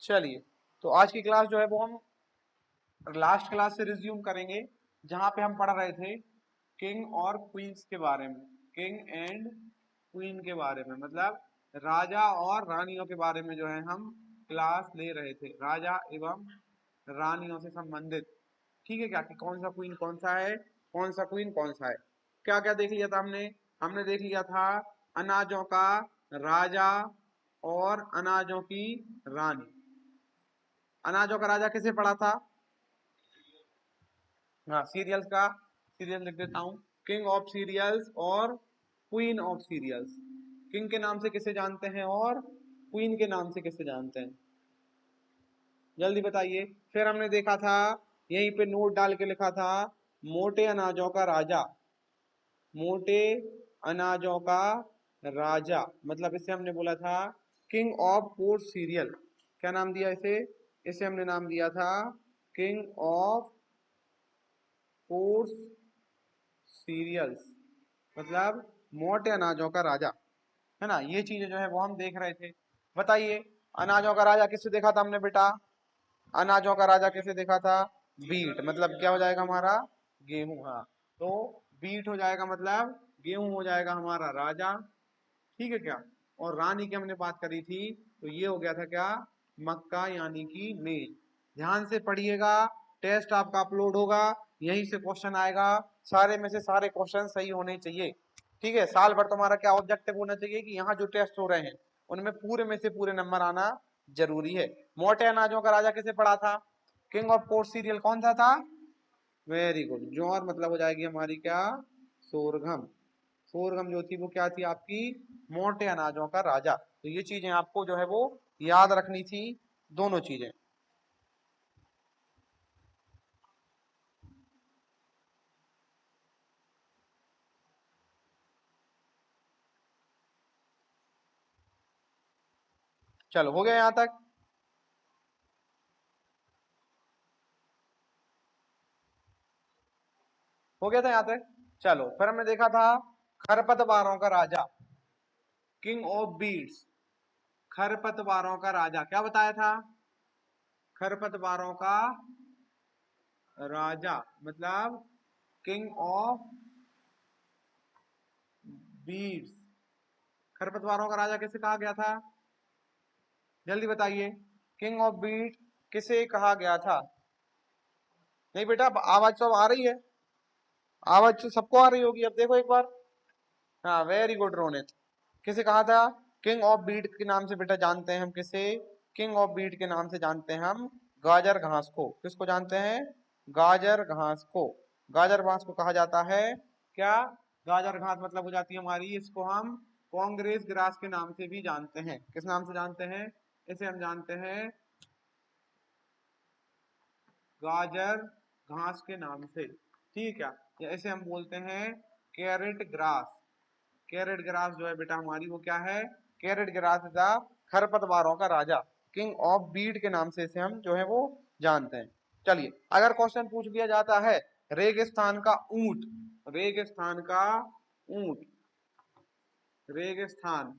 चलिए, तो आज की क्लास जो है वो हम लास्ट क्लास से रिज्यूम करेंगे, जहां पे हम पढ़ रहे थे किंग और क्वींस के बारे में। किंग एंड क्वीन के बारे में, मतलब राजा और रानियों के बारे में जो है हम क्लास ले रहे थे, राजा एवं रानियों से संबंधित। ठीक है क्या, कि कौन सा क्वीन कौन सा है, कौन सा क्वीन कौन सा है। क्या क्या देख लिया था हमने? हमने देख लिया था अनाजों का राजा और अनाजों की रानी। अनाजों का राजा किसे पढ़ा था? हाँ, सीरियल्स का सीरियल लिख देता हूँ, किंग ऑफ सीरियल्स और क्वीन ऑफ सीरियल्स। किंग के नाम से किसे जानते हैं और क्वीन के नाम से किसे जानते हैं, जल्दी बताइए। फिर हमने देखा था, यहीं पे नोट डाल के लिखा था, मोटे अनाजों का राजा। मोटे अनाजों का राजा मतलब इसे हमने बोला था किंग ऑफ कोर्स सीरियल। क्या नाम दिया इसे? इसे हमने नाम दिया था किंग ऑफ कोर्स सीरियल्स, मतलब मोटे अनाजों का राजा, है ना। ये चीजें जो है वो हम देख रहे थे। बताइए, अनाजों का राजा किसे देखा था हमने बेटा? अनाजों का राजा किसे देखा था? बीट, मतलब क्या हो जाएगा हमारा? गेहूं। हाँ, तो बीट हो जाएगा, मतलब गेहूं हो जाएगा हमारा राजा। ठीक है क्या? और रानी की हमने बात करी थी, तो ये हो गया था क्या? मक्का, यानी कि मेज। ध्यान से पढ़िएगा, टेस्ट आपका अपलोड होगा, यहीं से क्वेश्चन आएगा। सारे में से सारे क्वेश्चन सही होने चाहिए। ठीक है, साल भर तुम्हारा क्या ऑब्जेक्टिव होना चाहिए कि यहाँ जो टेस्ट हो रहे हैं उनमें पूरे में से पूरे नंबर आना जरूरी है। मोटे अनाजों का राजा किसे पढ़ा था? किंग ऑफ कोर्स सीरियल कौन सा था? वेरी गुड, जौहर, मतलब हो जाएगी हमारी क्या? सोरघम। सोरघम जो थी वो क्या थी आपकी? मोटे अनाजों का राजा। तो ये चीजें आपको जो है वो याद रखनी थी, दोनों चीजें। चलो, हो गया यहाँ तक? हो गया था यहाँ तक? चलो, फिर हमने देखा था खरपतवारों का राजा, किंग ऑफ बीड्स। खरपतवारों का राजा क्या बताया था? खरपतवारों का राजा मतलब किंग ऑफ बीड्स। खरपतवारों का राजा किसे कहा गया था? जल्दी बताइए, किंग ऑफ बीट किसे कहा गया था? नहीं बेटा, आवाज तो अब आ रही है, आवाज तो सबको आ रही होगी, अब देखो एक बार। हाँ, वेरी गुड रोनित। किसे कहा था? किंग ऑफ बीट के नाम से बेटा जानते हैं हम किसे? किंग ऑफ बीट के नाम से जानते हैं हम गाजर घास को। किसको जानते हैं? गाजर घास को। गाजर घास को कहा जाता है क्या? गाजर घास मतलब हो जाती है हमारी, इसको हम कांग्रेस ग्रास के नाम से भी जानते हैं। किस नाम से जानते हैं? इसे हम जानते हैं गाजर घास के नाम से। ठीक है, या इसे हम बोलते हैं कैरेट ग्रास। कैरेट ग्रास जो है बेटा हमारी वो क्या है? कैरेट ग्रास था खरपतवारों का राजा, किंग ऑफ बीड के नाम से इसे हम जो है वो जानते हैं। चलिए, अगर क्वेश्चन पूछ लिया जाता है रेगिस्तान का ऊंट, रेगिस्तान का ऊंट, रेगिस्तान,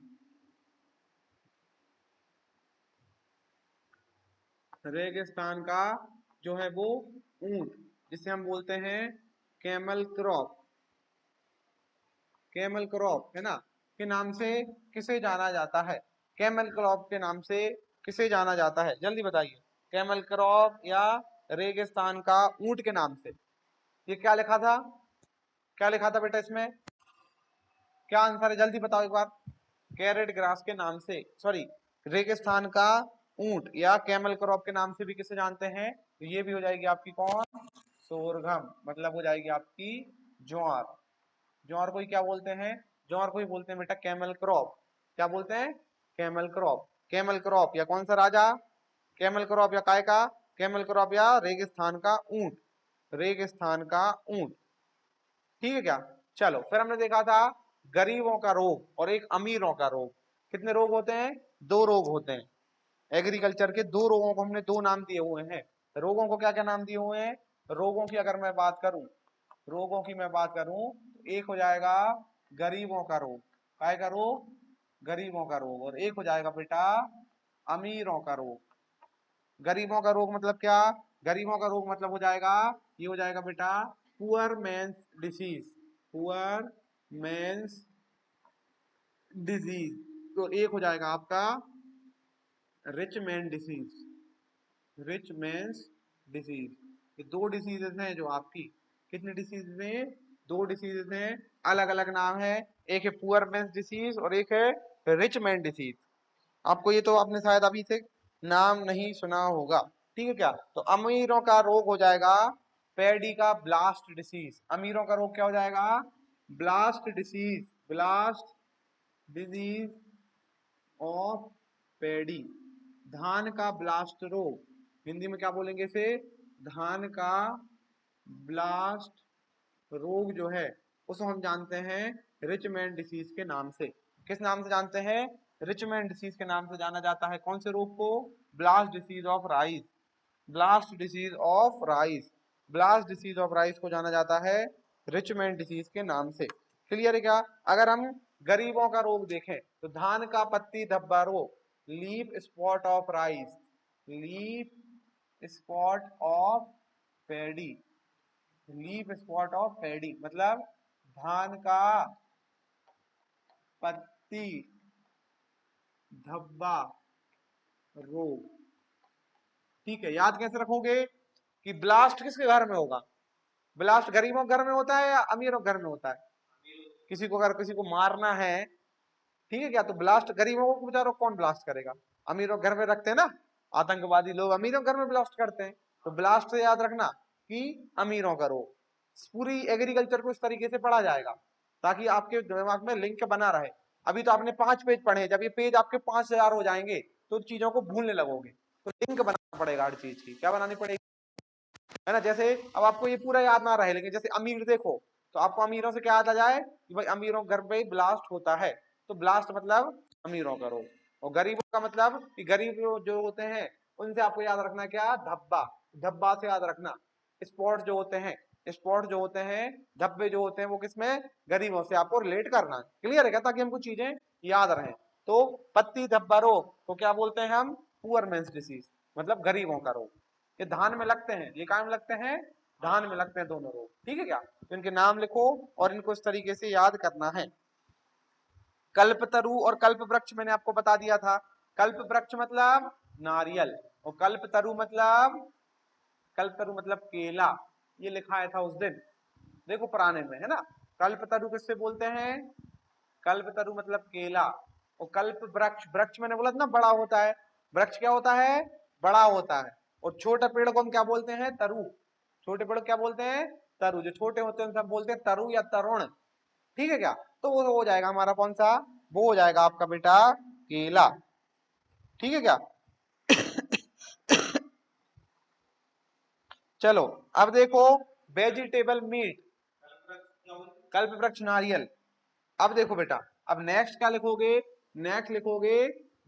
रेगिस्तान का जो है वो ऊंट, जिसे हम बोलते हैं कैमल क्रॉप, कैमल क्रॉप, है ना, के नाम से किसे जाना जाता है? कैमल क्रॉप के नाम से किसे जाना जाता है, जल्दी बताइए। कैमल क्रॉप या रेगिस्तान का ऊंट के नाम से। ये क्या लिखा था? क्या लिखा था बेटा इसमें? क्या आंसर है, जल्दी बताओ एक बार। कैरेट ग्रास के नाम से, सॉरी, रेगिस्तान का ऊंट या कैमल क्रॉप के नाम से भी किसे जानते हैं? तो ये भी हो जाएगी आपकी कौन? सोरघम, मतलब हो जाएगी आपकी ज्वार। ज्वार को ही क्या बोलते हैं? ज्वार को ही बोलते हैं बेटा कैमल क्रॉप। क्या बोलते हैं? Camel crop. कैमल क्रॉप या कौन सा राजा? कैमल क्रॉप या काय का? कैमल क्रॉप या रेगिस्तान का ऊंट, रेगिस्तान का ऊंट। ठीक है क्या? चलो, फिर हमने देखा था गरीबों का रोग और एक अमीरों का रोग। कितने रोग होते हैं? दो रोग होते हैं। एग्रीकल्चर के दो रोगों को हमने दो नाम दिए हुए हैं। रोगों को क्या क्या नाम दिए हुए हैं? रोगों की अगर मैं बात करूं, रोगों की मैं बात करूं तो एक हो जाएगा गरीबों का रोग। काय का रोग? गरीबों का रोग। और एक हो जाएगा बेटा अमीरों का रोग। गरीबों का रोग मतलब क्या? गरीबों का रोग मतलब हो जाएगा, ये हो जाएगा बेटा poor man's disease, poor man's disease. तो एक हो जाएगा आपका rich man disease, rich man's disease. ये दो डिसीजेस हैं जो आपकी, कितनी डिसीजेस हैं? दो डिसीजेस हैं, अलग अलग नाम है, एक है पुअर मैंस डिसीज और एक है रिच मैन डिसीज। आपको ये तो आपने शायद अभी से नाम नहीं सुना होगा, ठीक है क्या? तो अमीरों का रोग हो जाएगा पैडी का ब्लास्ट डिसीज। अमीरों का रोग क्या हो जाएगा? Blast disease, blast disease of paddy, धान का ब्लास्ट रोग। हिंदी में क्या बोलेंगे इसे? धान का ब्लास्ट रोग जो है उसको हम जानते हैं रिचमैन डिसीज के नाम से। किस नाम से जानते हैं? रिचमैन डिसीज के नाम से जाना जाता है। कौन से रोग को? Blast disease of rice, blast disease of rice, blast disease of rice को जाना जाता है रिचमैन डिसीज के नाम से। क्लियर है क्या? अगर हम गरीबों का रोग देखें तो धान का पत्ती धब्बा रोग, leaf spot of rice, leaf spot of paddy, leaf spot of paddy मतलब धान का पत्ती धब्बा रोग। ठीक है, याद कैसे रखोगे कि ब्लास्ट किसके घर में होगा? ब्लास्ट गरीबों के घर में होता है या अमीरों के घर में होता है? किसी को अगर किसी को मारना है, ठीक है क्या, तो ब्लास्ट गरीबों को बेचारों कौन ब्लास्ट करेगा? अमीरों के घर में रखते हैं ना, आतंकवादी लोग अमीरों के घर में ब्लास्ट करते हैं। तो ब्लास्ट से याद रखना कि अमीरों का रोग। पूरी एग्रीकल्चर को इस तरीके से पढ़ा जाएगा ताकि आपके दिमाग में लिंक बना रहे। अभी तो आपने 5 पेज पढ़े, जब ये पेज आपके 5000 हो जाएंगे तो चीजों को भूलने लगोगे। तो लिंक बनाना पड़ेगा हर चीज की। क्या बनानी पड़ेगी? है ना? जैसे अब आपको ये पूरा याद ना रहे, लेकिन जैसे अमीर देखो तो आपको अमीरों से क्या याद आ जाए कि भाई अमीरों के घर पे ब्लास्ट होता है, तो ब्लास्ट मतलब अमीरों का रोग। और गरीबों का मतलब कि गरीब जो होते हैं उनसे आपको याद रखना क्या? धब्बा, धब्बा से याद रखना। स्पॉट जो होते हैं, स्पॉट जो होते हैं, धब्बे जो होते हैं, वो किसमें? गरीबों से आपको रिलेट करना है। क्लियर है क्या? ताकि हमको चीजें याद रहें। तो पत्ती धब्बा रोग को क्या बोलते हैं हम? पुअर मैंस डिसीज, मतलब गरीबों का रोग। ये धान में लगते हैं, ये कहाँ में लगते हैं? धान में लगते हैं दोनों रोग। ठीक है क्या? तो इनके नाम लिखो और इनको इस तरीके से याद करना है। कल्पतरु और कल्प वृक्ष मैंने आपको बता दिया था। कल्प वृक्ष मतलब नारियल, और कल्पतरु मतलब, कल्पतरु मतलब केला। ये लिखा था उस दिन, देखो पुराने में, है ना? कल्पतरु किससे बोलते हैं? कल्पतरु मतलब केला। और कल्प वृक्ष, वृक्ष मैंने बोला था ना बड़ा होता है। वृक्ष क्या होता है? बड़ा होता है। और छोटे पेड़ को हम क्या बोलते हैं? तरु। छोटे पेड़ को क्या बोलते हैं? तरु। जो छोटे होते हैं सब बोलते हैं तरु या तरुण। ठीक है क्या? तो वो हो जाएगा हमारा कौन सा? वो हो जाएगा आपका बेटा केला। ठीक है क्या? चलो अब देखो वेजिटेबल मीट, कल्प वृक्ष नारियल। अब देखो बेटा, अब नेक्स्ट क्या लिखोगे? नेक्स्ट लिखोगे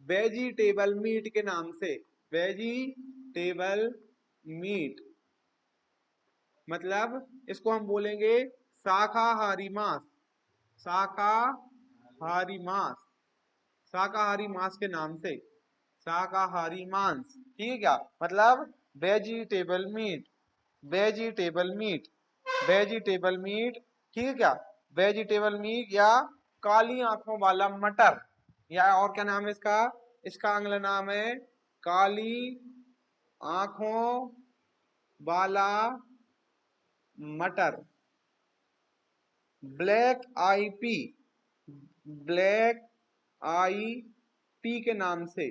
वेजिटेबल मीट के नाम से। वेजिटेबल मीट मतलब इसको हम बोलेंगे शाकाहारी मांस, शाकाहारी मांस, शाकाहारी मांस के नाम से, शाकाहारी मांस। ठीक है क्या? मतलब vegetable meet, vegetable meet, vegetable meet. ठीक है क्या? वेजिटेबल मीट या काली आंखों वाला मटर, या और क्या नाम है इसका? इसका अगला नाम है काली आंखों वाला मटर, black I P, black I P के नाम से।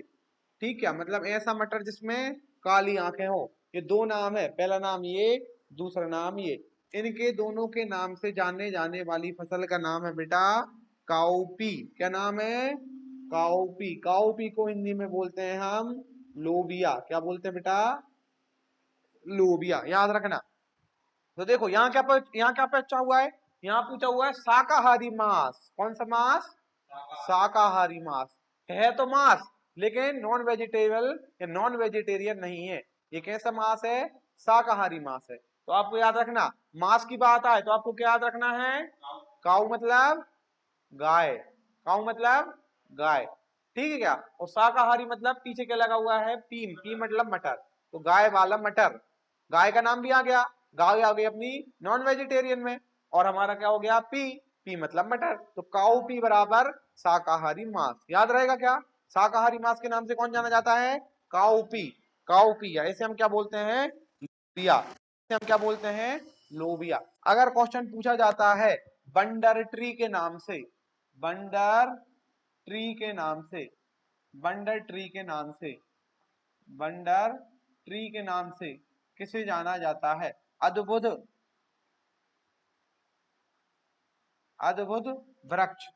ठीक है, मतलब ऐसा मटर जिसमें काली आंखें हो। ये दो नाम है, पहला नाम ये, दूसरा नाम ये। इनके दोनों के नाम से जाने जाने वाली फसल का नाम है बेटा काउपी। क्या नाम है? काउपी। काउपी को हिंदी में बोलते हैं हम लोबिया। क्या बोलते हैं बेटा? लोबिया। याद रखना। तो देखो यहाँ क्या पूछा हुआ है? यहाँ पूछा हुआ है शाकाहारी मांस। कौन सा मांस? शाकाहारी मांस। है तो मांस, लेकिन नॉन वेजिटेबल या नॉन वेजिटेरियन नहीं है। ये कैसा मांस है? शाकाहारी मांस है। तो आपको याद रखना, मांस की बात आए तो आपको क्या याद रखना है? काऊ मतलब गाय, काऊ मतलब गाय। ठीक है क्या। और शाकाहारी मतलब पीछे क्या लगा हुआ है, पी, पी मतलब मटर, तो गाय वाला मटर, गाय का नाम भी आ गया, गाय आ गई अपनी नॉन वेजिटेरियन में, और हमारा क्या हो गया पी, पी मतलब मटर, तो काउ पी बराबर शाकाहारी मांस। याद रहेगा क्या, शाकाहारी मांस के नाम से कौन जाना जाता है, काउ पी, काउ पी, या इसे हम क्या बोलते हैं, लोबिया, इसे हम क्या बोलते हैं, लोबिया। अगर क्वेश्चन पूछा जाता है बंडर ट्री के नाम से, बंडर ट्री के नाम से, बंडर ट्री के नाम से, बंडर ट्री के नाम से किसे जाना जाता है, अद्भुत, अद्भुत वृक्ष,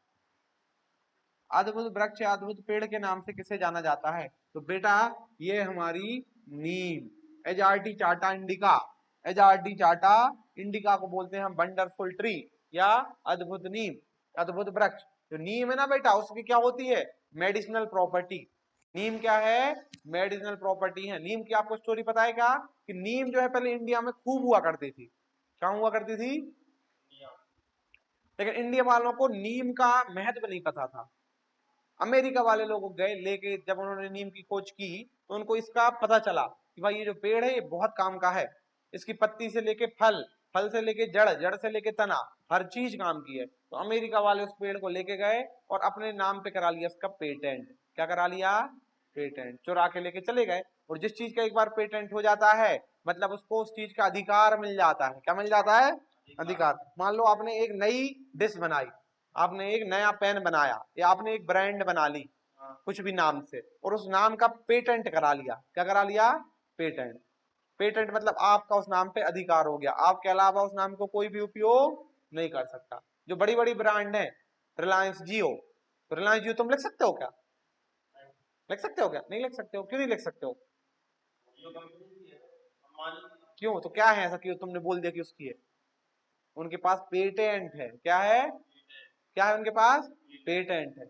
अद्भुत वृक्ष या अद्भुत पेड़ के नाम से किसे जाना जाता है, तो बेटा ये हमारी नीम, एजार्टी चाटा इंडिका, एजार्टी चाटा इंडिका को बोलते हैं हम वंडरफुल ट्री या अद्भुत नीम, अद्भुत वृक्ष। जो नीम है ना बेटा, उसकी क्या होती है, मेडिसिनल प्रॉपर्टी, नीम क्या है, मेडिसिनल प्रॉपर्टी है। नीम की आपको स्टोरी पता है क्या, कि नीम जो है पहले इंडिया में खूब हुआ करती थी, क्या हुआ करती थी, लेकिन इंडिया वालों को नीम का महत्व नहीं पता था। अमेरिका वाले लोग गए लेके, जब उन्होंने नीम की खोज की तो उनको इसका पता चला कि भाई ये जो पेड़ है ये बहुत काम का है, इसकी पत्ती से लेके फल, फल से लेके जड़, जड़ से लेके तना, हर चीज काम की है। तो अमेरिका वाले उस पेड़ को लेके गए और अपने नाम पे करा लिया इसका पेटेंट, क्या करा लिया, पेटेंट, चुरा के लेके चले गए। और जिस चीज का एक बार पेटेंट हो जाता है मतलब उसको उस चीज का अधिकार मिल जाता है, क्या मिल जाता है, अधिकार। मान लो आपने एक नई डिश बनाई, आपने एक नया पेन बनाया या आपने एक ब्रांड बना ली कुछ भी नाम से, और उस नाम का पेटेंट करा लिया, क्या करा लिया, पेटेंट, पेटेंट मतलब आपका उस नाम पे अधिकार हो गया, आपके अलावा उस नाम को कोई भी उपयोग नहीं कर सकता। जो बड़ी बड़ी ब्रांड है, रिलायंस जियो, तो रिलायंस जियो तुम लिख सकते हो क्या, लिख सकते हो क्या, नहीं लिख सकते हो, क्यों नहीं लिख सकते हो, क्यों, तो क्या है ऐसा कि तुमने बोल दिया कि उसकी है, उनके पास पेटेंट है, क्या है, क्या है उनके पास, पेटेंट है।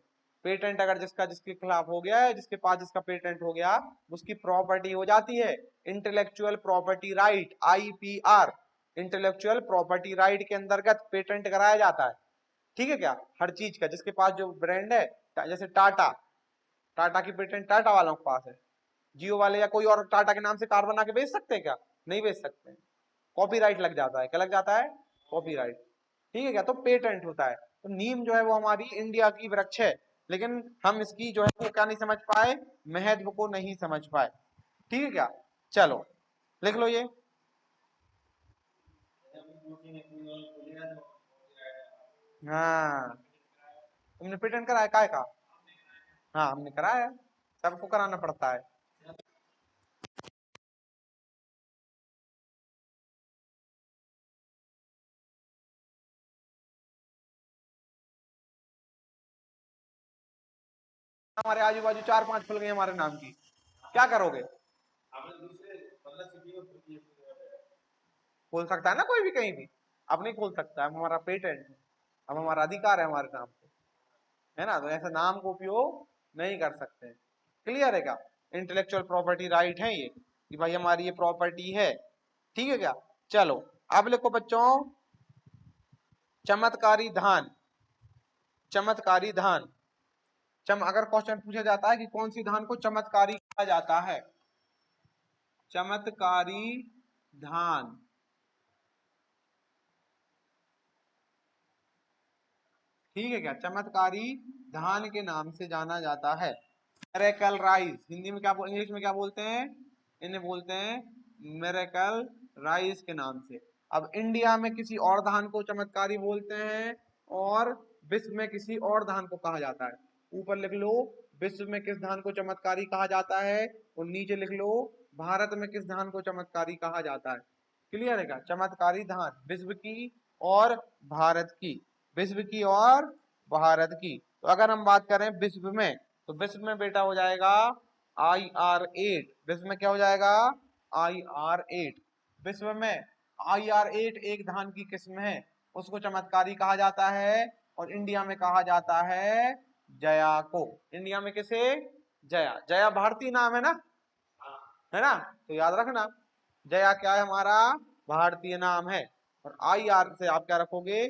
पेटेंट अगर जिसका जिसके खिलाफ हो गया है, जिसके पास जिसका पेटेंट हो गया उसकी प्रॉपर्टी हो जाती है intellectual property right, IPR, intellectual property right के अंतर्गत पेटेंट कराया जाता है। ठीक है क्या, हर चीज का जिसके पास जो ब्रांड है, जैसे टाटा, टाटा की पेटेंट टाटा वालों के पास है, जियो वाले या कोई और टाटा के नाम से कार बना के बेच सकते हैं क्या, नहीं बेच सकते, कॉपीराइट लग जाता है, क्या लग जाता है, कॉपीराइट। ठीक है क्या, तो पेटेंट होता है। तो नीम जो है वो हमारी इंडिया की वृक्ष है, लेकिन हम इसकी जो है वो क्या नहीं समझ पाए, महत्व को नहीं समझ पाए। ठीक है क्या, चलो लिख लो ये, हाँ, तुमने पेटेंट कराया काय का, हाँ हमने कराया है, सबको कराना पड़ता है। हमारे आजू बाजू चार पांच खुल गई हमारे नाम की, क्या करोगे, खोल सकता है ना कोई भी कहीं भी, अब नहीं खोल सकता है, हमारा पेटेंट है, अब हमारा अधिकार है हमारे नाम पे, है ना, तो ऐसे नाम को उपयोग नहीं कर सकते। क्लियर है क्या, इंटेलेक्चुअल प्रॉपर्टी राइट है ये, कि भाई हमारी ये प्रॉपर्टी है। ठीक है क्या, चलो अब लिखो बच्चों, चमत्कारी धान, चमत्कारी धान, अगर क्वेश्चन पूछा जाता है कि कौन सी धान को चमत्कारी कहा जाता है, चमत्कारी धान, ठीक है क्या, चमत्कारी धान के नाम से जाना जाता है। मेरेकल राइस, हिंदी में क्या इंग्लिश में क्या बोलते हैं, इन्हें बोलते हैं मेरेकल राइस के नाम से। अब इंडिया में किसी और धान को चमत्कारी बोलते हैं और विश्व में किसी और धान को कहा जाता है। ऊपर लिख लो विश्व में किस धान को चमत्कारी कहा जाता है, और नीचे लिख लो भारत में किस धान को चमत्कारी कहा जाता है। क्लियर है क्या, चमत्कारी धान विश्व की और भारत की, विश्व की और भारत की। तो अगर हम बात करें विश्व में, तो विश्व में बेटा हो जाएगा IR8, विश्व में क्या हो जाएगा, IR8, विश्व में IR8 एक धान की किस्म है, उसको चमत्कारी कहा जाता है, और इंडिया में कहा जाता है जया को, इंडिया में किसे, जया, जया भारतीय नाम है ना, तो याद रखना जया क्या है, हमारा भारतीय नाम है। और IR से आप क्या रखोगे,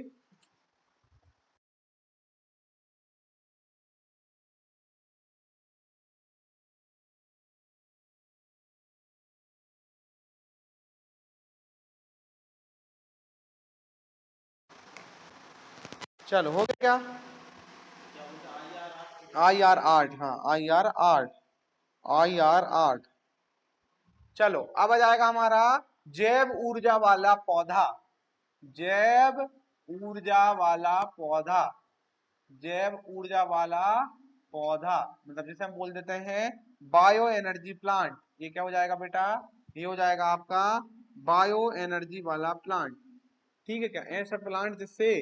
चलो हो गया क्या? IR8, हाँ IR8, IR8। चलो अब आ जाएगा हमारा जैव ऊर्जा वाला पौधा। जैव ऊर्जा वाला पौधा, जैव ऊर्जा वाला पौधा मतलब जैसे हम बोल देते हैं बायो एनर्जी प्लांट। ये क्या हो जाएगा बेटा? ये हो जाएगा आपका बायो एनर्जी वाला प्लांट। ठीक है क्या? ऐसा प्लांट जिससे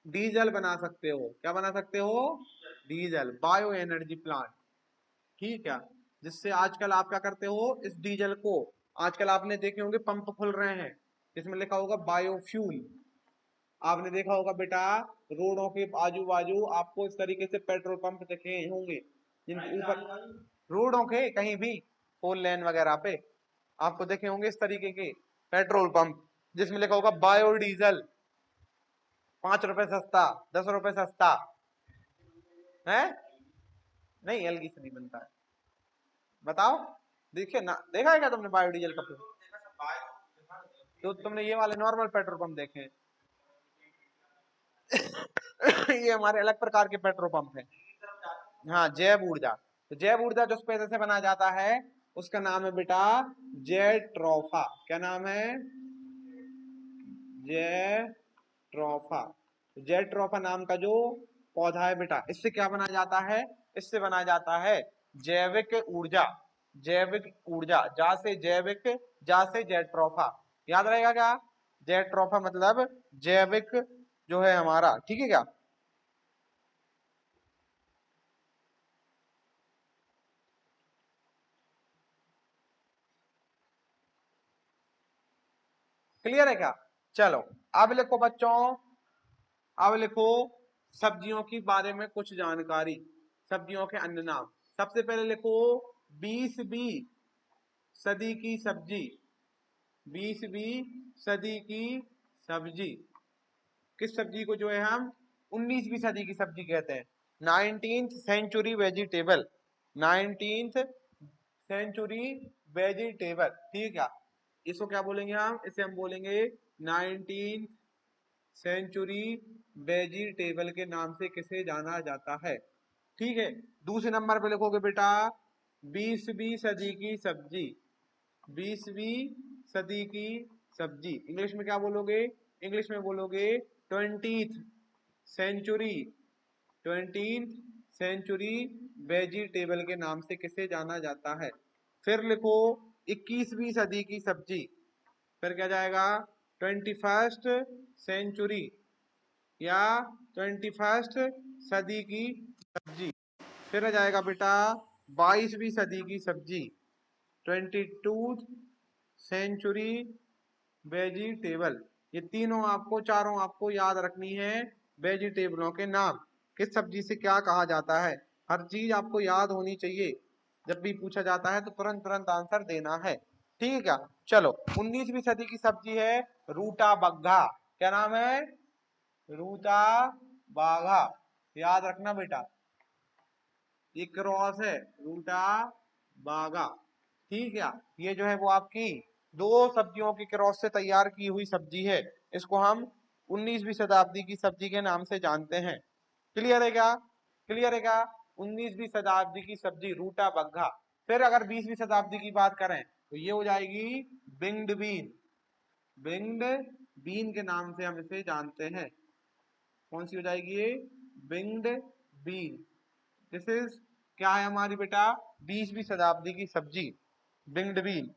डीजल बना सकते हो। क्या बना सकते हो? Diesel, bio energy plant. ठीक है, जिससे आजकल आप क्या करते हो, इस डीजल को आजकल आपने देखे होंगे पंप खुल रहे हैं जिसमें लिखा होगा बायोफ्यूल। आपने देखा होगा बेटा रोडों के आजू बाजू आपको इस तरीके से पेट्रोल पंप दिखे होंगे जिनके ऊपर, रोडों के कहीं भी 4 लेन वगैरह पे आपको देखे होंगे इस तरीके के पेट्रोल पंप जिसमें लिखा होगा बायोडीजल, 5 रुपए सस्ता, 10 रुपए सस्ता है। नहीं, एलगी से नहीं बनता है। बताओ, देखिए ना, देखा है क्या तुमने बायोडीजल का? तो तुमने ये वाले नॉर्मल पेट्रोल पंप देखे हैं? ये हमारे अलग प्रकार के पेट्रोल पंप हैं। हाँ, जैव ऊर्जा। तो जैव ऊर्जा जो पैसे से बनाया जाता है उसका नाम है बेटा जेट्रोफा। क्या नाम है? जेट्रोफा। जेट्रोफा नाम का जो पौधा है बेटा, इससे क्या बनाया जाता है? इससे बनाया जाता है जैविक ऊर्जा। जैविक ऊर्जा, जा से जैविक, जा से जेट्रोफा। याद रहेगा क्या? जेट्रोफा मतलब जैविक जो है हमारा। ठीक है क्या? क्लियर है क्या? चलो अब लिखो बच्चों, अब लिखो सब्जियों के बारे में कुछ जानकारी। सब्जियों के अन्य नाम। सबसे पहले लिखो 20वीं सदी की सब्जी। 20वीं सदी की सब्जी। किस सब्जी को जो है हम 19वीं सदी की सब्जी कहते हैं? 19th century vegetable. 19th century vegetable. ठीक है, इसको क्या बोलेंगे हम? इसे हम बोलेंगे 19th सेंचुरी वेजिटेबल के नाम से किसे जाना जाता है। ठीक है, दूसरे नंबर पे लिखोगे बेटा 20वीं सदी की सब्जी। 20वीं सदी की सब्जी इंग्लिश में क्या बोलोगे? इंग्लिश में बोलोगे 20th century. 20th century vegetable के नाम से किसे जाना जाता है। फिर लिखो 21वीं सदी की सब्जी। फिर क्या जाएगा? 21st सेंचुरी या 21st सदी की सब्जी। फिर आ जाएगा बेटा 22वीं सदी की सब्जी। 22th century vegetable. ये तीनों आपको, चारों आपको याद रखनी है वेजिटेबलों के नाम। किस सब्जी से क्या कहा जाता है, हर चीज आपको याद होनी चाहिए। जब भी पूछा जाता है तो तुरंत तुरंत आंसर देना है। ठीक है क्या? चलो 19वीं सदी की सब्जी है रूटा बग्घा। क्या नाम है? रूटा बाघा। याद रखना बेटा, ये क्रॉस है रूटा बागा। ठीक है, ये जो है वो आपकी दो सब्जियों की क्रॉस से तैयार की हुई सब्जी है। इसको हम 19वीं शताब्दी की सब्जी के नाम से जानते हैं। क्लियर है क्या? क्लियर है क्या? 19वीं शताब्दी की सब्जी रूटा बग्घा। फिर अगर 20वीं शताब्दी की बात करें तो ये हो जाएगी बिंग्ड बीन। बिंग्ड बीन के नाम से हम इसे जानते हैं। कौन सी हो जाएगी ये? बिंग्ड बीन। दिस इज क्या है हमारी बेटा? 20वीं शताब्दी की सब्जी, बिंग्ड बीन।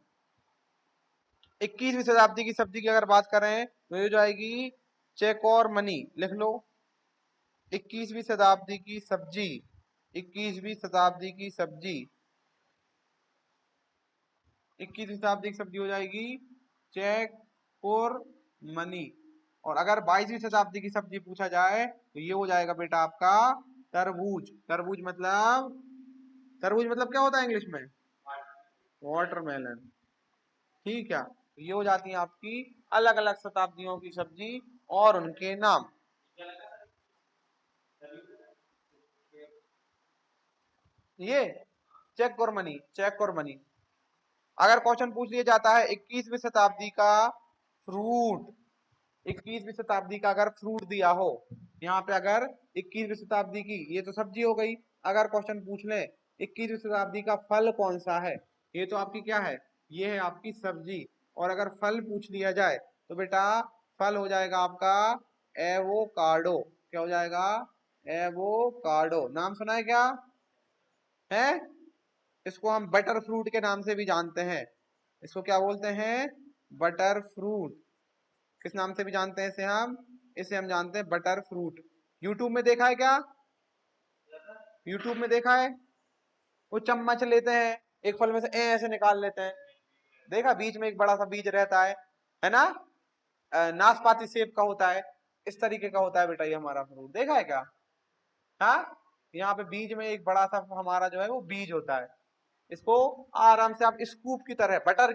21वीं शताब्दी की सब्जी की अगर बात करें तो ये हो जाएगी चेकौर मनी। लिख लो 21वीं शताब्दी की सब्जी। 21वीं शताब्दी की सब्जी, 21वीं शताब्दी की सब्जी हो जाएगी चेकौर मनी। और अगर 22वीं शताब्दी की सब्जी पूछा जाए तो ये हो जाएगा बेटा आपका तरबूज। तरबूज मतलब क्या होता है इंग्लिश में? वाटरमेलन। ठीक है, तो ये हो जाती है आपकी अलग अलग शताब्दियों की सब्जी और उनके नाम। ये चेक और मनी। अगर क्वेश्चन पूछ लिया जाता है 21वीं शताब्दी का फ्रूट, 21वीं शताब्दी का अगर फ्रूट दिया हो यहाँ पे अगर 21वीं शताब्दी की, ये तो सब्जी हो गई, अगर क्वेश्चन पूछ ले 21वीं शताब्दी का फल कौन सा है, ये तो आपकी क्या है, ये है आपकी सब्जी। और अगर फल पूछ लिया जाए तो बेटा फल हो जाएगा आपका एवोकाडो। क्या हो जाएगा, एवोकाडो। नाम सुना है क्या है? इसको हम बटर फ्रूट के नाम से भी जानते हैं। इसको क्या बोलते हैं, बटर फ्रूट। किस नाम से भी जानते हैं इसे हम, इसे हम जानते हैं बटर फ्रूट। यूट्यूब में देखा है क्या, यूट्यूब में देखा है, वो चम्मच लेते हैं, एक फल में से ऐसे निकाल लेते हैं, देखा, बीच में एक बड़ा सा बीज रहता है ना, नाशपाती सेब का होता है, इस तरीके का होता है बेटा ये हमारा फ्रूट, देखा है क्या? हाँ, यहाँ पे बीज में एक बड़ा सा हमारा जो है वो बीज होता है। इसको आराम से आप स्कूप की तरह, बटर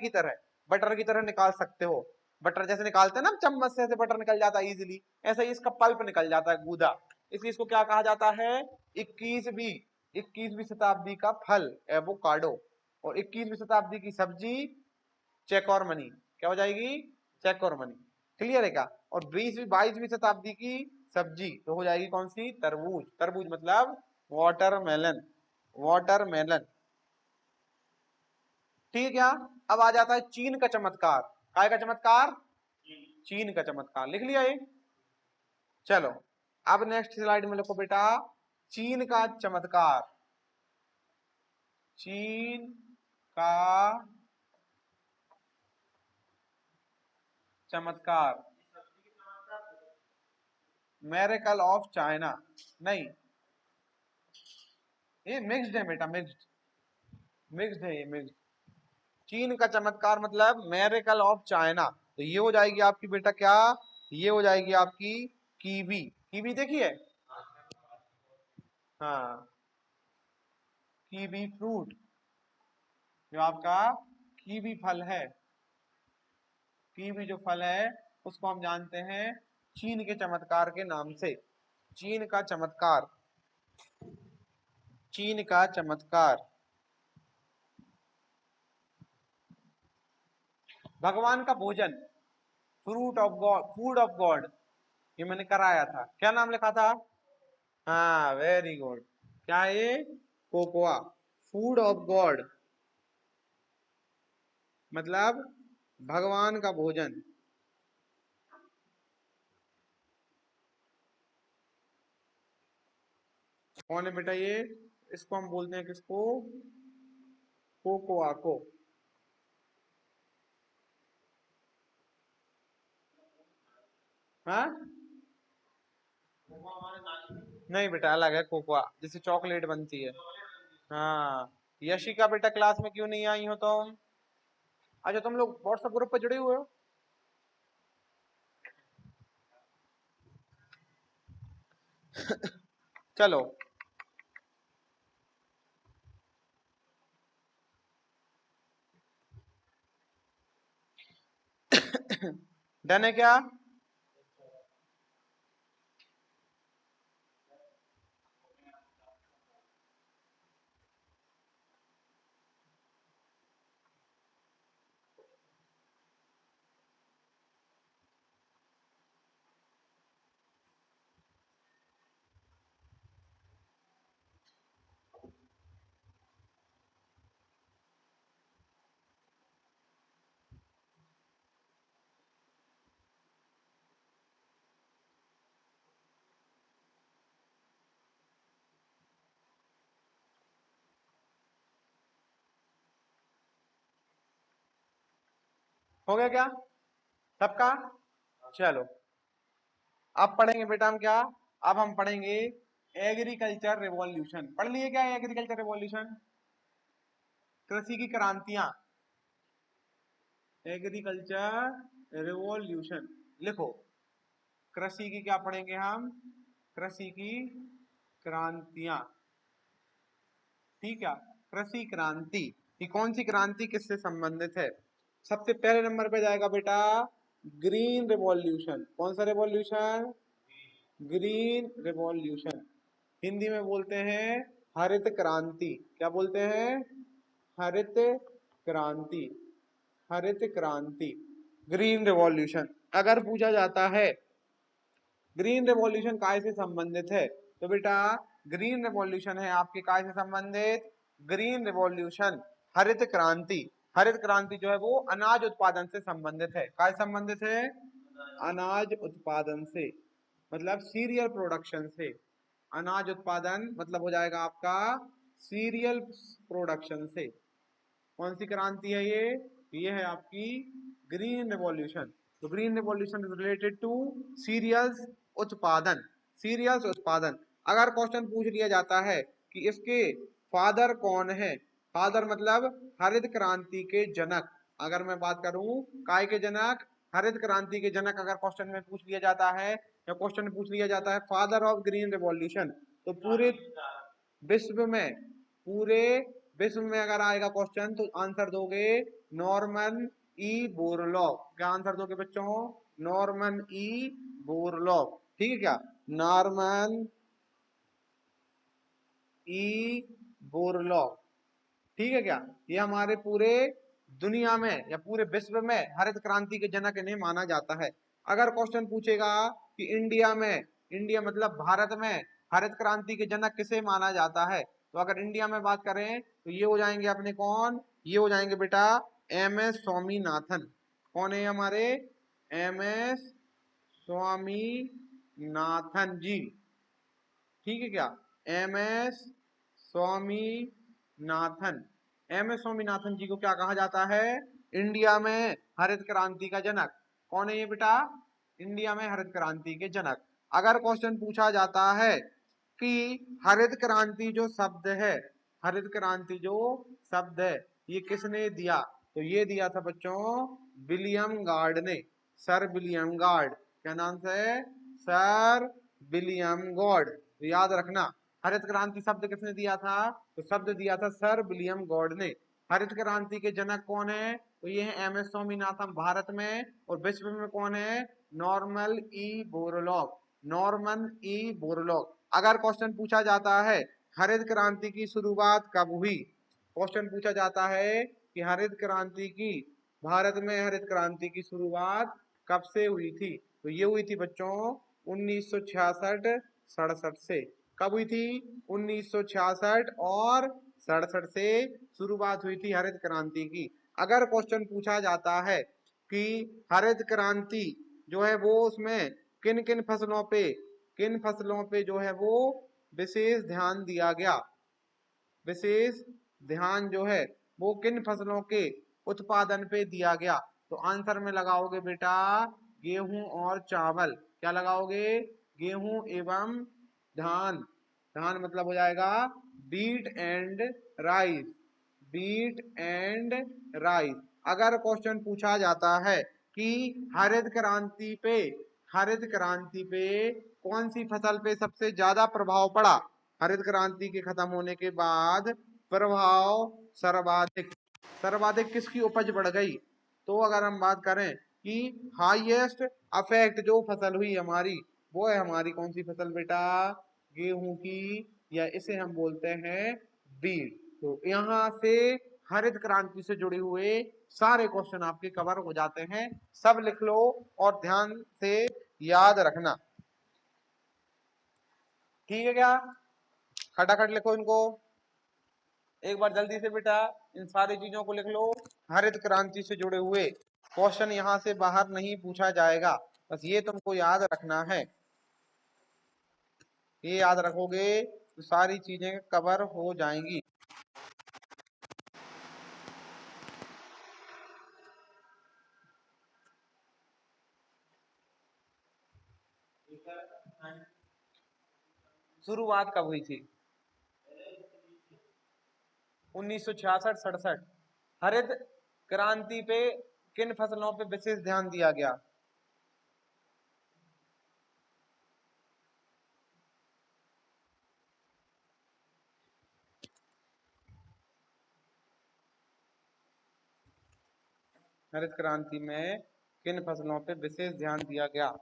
की तरह निकाल सकते हो। बटर जैसे निकालते हैं ना हम चम्मच से, ऐसे बटर निकल जाता है इजीली, ऐसा ही इसका पल्प निकल जाता है, गूदा। इसलिए इसको क्या कहा जाता है, 21वीं शताब्दी का फल एवोकाडो, और 21वीं शताब्दी की सब्जी चेकॉर्मनी। क्या हो जाएगी, चेकॉर्मनी। क्लियर है क्या? और 22वीं शताब्दी की सब्जी तो हो जाएगी कौन सी, तरबूज। तरबूज मतलब वाटरमेलन, वाटरमेलन। ठीक है क्या? अब आ जाता है चीन का चमत्कार। काय का चमत्कार, चीन का चमत्कार। लिख लिया ये, चलो अब नेक्स्ट स्लाइड में लिखो बेटा, चीन का चमत्कार। चीन का चमत्कार, मेरेकल ऑफ चाइना। नहीं, ये मिक्स्ड है बेटा, मिक्स्ड, मिक्स्ड है ये, मिक्स्ड। चीन का चमत्कार मतलब मेरेकल ऑफ चाइना, तो ये हो जाएगी आपकी बेटा क्या, ये हो जाएगी आपकी कीवी। कीवी देखी है, हाँ, कीवी फ्रूट, जो आपका कीवी फल है, कीवी जो फल है उसको हम जानते हैं चीन के चमत्कार के नाम से। चीन का चमत्कार, चीन का चमत्कार। भगवान का भोजन, fruit of God, food of God, ये मैंने कराया था, क्या नाम लिखा था, हाँ वेरी गुड, क्या है ये, कोकोआ। फूड ऑफ गॉड मतलब भगवान का भोजन। कौन है बेटा ये, इसको हम बोलते हैं किसको, कोकोआ को। हाँ, नहीं बेटा अलग है कोकोआ, जिससे चॉकलेट बनती है। हाँ, यशिका बेटा क्लास में क्यों नहीं आई हो तुम? अच्छा तुम लोग व्हाट्सएप ग्रुप पर जुड़े हुए हो? चलो डन है क्या? हो गया क्या सबका? चलो अब पढ़ेंगे बेटा हम क्या, अब हम पढ़ेंगे एग्रीकल्चर रिवॉल्यूशन। पढ़ लिए क्या एग्रीकल्चर रिवॉल्यूशन, कृषि की क्रांतियां, एग्रीकल्चर रिवॉल्यूशन। लिखो, कृषि की क्या पढ़ेंगे हम, कृषि की क्रांतियां। ठीक है, कृषि क्रांति, ये कौन सी क्रांति किससे संबंधित है? सबसे पहले नंबर पे जाएगा बेटा ग्रीन रिवॉल्यूशन। कौन सा रिवॉल्यूशन, ग्रीन रिवॉल्यूशन। हिंदी में बोलते हैं हरित क्रांति। क्या बोलते हैं, हरित क्रांति, हरित क्रांति, ग्रीन रिवॉल्यूशन। अगर पूछा जाता है ग्रीन रेवोल्यूशन काय से संबंधित है? तो बेटा ग्रीन रेवोल्यूशन है आपके काय से संबंधित? ग्रीन रेवोल्यूशन हरित क्रांति, हरित क्रांति जो है वो अनाज उत्पादन से संबंधित है। काय संबंधित है? अनाज उत्पादन से, मतलब सीरियल प्रोडक्शन से। अनाज उत्पादन मतलब हो जाएगा आपका सीरियल प्रोडक्शन से। कौन सी क्रांति है ये है आपकी ग्रीन रेवोल्यूशन। तो green revolution is related to cereals उत्पादन, सीरियल्स उत्पादन। अगर क्वेश्चन पूछ लिया जाता है कि इसके फादर कौन है, फादर मतलब हरित क्रांति के जनक, अगर मैं बात करूं काय के जनक, हरित क्रांति के जनक, अगर क्वेश्चन में पूछ लिया जाता है या क्वेश्चन में पूछ लिया जाता है फादर ऑफ ग्रीन रेवोल्यूशन, तो पूरे विश्व में, पूरे विश्व में अगर आएगा क्वेश्चन तो आंसर दोगे नॉर्मन ई बोरलॉग। क्या आंसर दोगे बच्चों? Norman E Borlaug. ठीक है क्या? Norman E Borlaug. ठीक है क्या? ये हमारे पूरे दुनिया में या पूरे विश्व में हरित क्रांति के जनक इन्हें माना जाता है। अगर क्वेश्चन पूछेगा कि इंडिया में, इंडिया मतलब भारत में हरित क्रांति के जनक किसे माना जाता है, तो अगर इंडिया में बात करें तो ये हो जाएंगे अपने कौन, ये हो जाएंगे बेटा एम एस स्वामीनाथन। कौन है हमारे? M S Swaminathan ji. ठीक है क्या? M S Swaminathan, M S Swaminathan ji को क्या कहा जाता है? इंडिया में हरित क्रांति का जनक। कौन है ये बेटा? इंडिया में हरित क्रांति के जनक। अगर क्वेश्चन पूछा जाता है कि हरित क्रांति जो शब्द है, हरित क्रांति जो शब्द है ये किसने दिया, तो ये दिया था बच्चों विलियम गार्ड ने, सर विलियम गार्ड। क्या नाम से? Sir William God. तो याद रखना हरित क्रांति शब्द किसने दिया था, तो शब्द दिया था सर विलियम गॉड ने। हरित क्रांति के जनक कौन है, तो ये है एम एस स्वामीनाथन भारत में, और विश्व में कौन है? Norman E Borlaug, Norman E Borlaug. अगर क्वेश्चन पूछा जाता है हरित क्रांति की शुरुआत कब हुई, क्वेश्चन पूछा जाता है कि हरित क्रांति की, भारत में हरित क्रांति की शुरुआत कब से हुई थी, तो ये हुई थी बच्चों 1966-67 से। कब हुई थी? 1966 और 67 से शुरुआत हुई थी हरित क्रांति की। अगर क्वेश्चन पूछा जाता है कि हरित क्रांति जो है वो उसमें किन किन फसलों पे, किन फसलों पे जो है वो विशेष ध्यान दिया गया, विशेष ध्यान जो है वो किन फसलों के उत्पादन पे दिया गया, तो आंसर में लगाओगे बेटा गेहूं और चावल। क्या लगाओगे? गेहूं एवं धान। धान मतलब हो जाएगा wheat and rice, wheat and rice. अगर क्वेश्चन पूछा जाता है कि हरित क्रांति पे, हरित क्रांति पे कौन सी फसल पे सबसे ज्यादा प्रभाव पड़ा, हरित क्रांति के खत्म होने के बाद प्रभाव सर्वाधिक, सर्वाधिक किसकी उपज बढ़ गई, तो अगर हम बात करें कि हाईएस्ट अफेक्ट जो फसल हुई हमारी, वो है हमारी कौन सी फसल बेटा? गेहूं की, या इसे हम बोलते हैं बीट। तो यहाँ से हरित क्रांति से जुड़े हुए सारे क्वेश्चन आपके कवर हो जाते हैं। सब लिख लो और ध्यान से याद रखना। ठीक है क्या? खटाखट लिखो इनको एक बार जल्दी से बेटा, इन सारी चीजों को लिख लो। हरित क्रांति से जुड़े हुए क्वेश्चन यहाँ से बाहर नहीं पूछा जाएगा, बस ये तुमको याद रखना है। ये याद रखोगे तो सारी चीजें कवर हो जाएंगी। शुरुआत कब हुई थी? 1966-67। हरित क्रांति पे किन फसलों पे विशेष ध्यान दिया गया? हरित क्रांति में किन फसलों पे विशेष ध्यान दिया गया?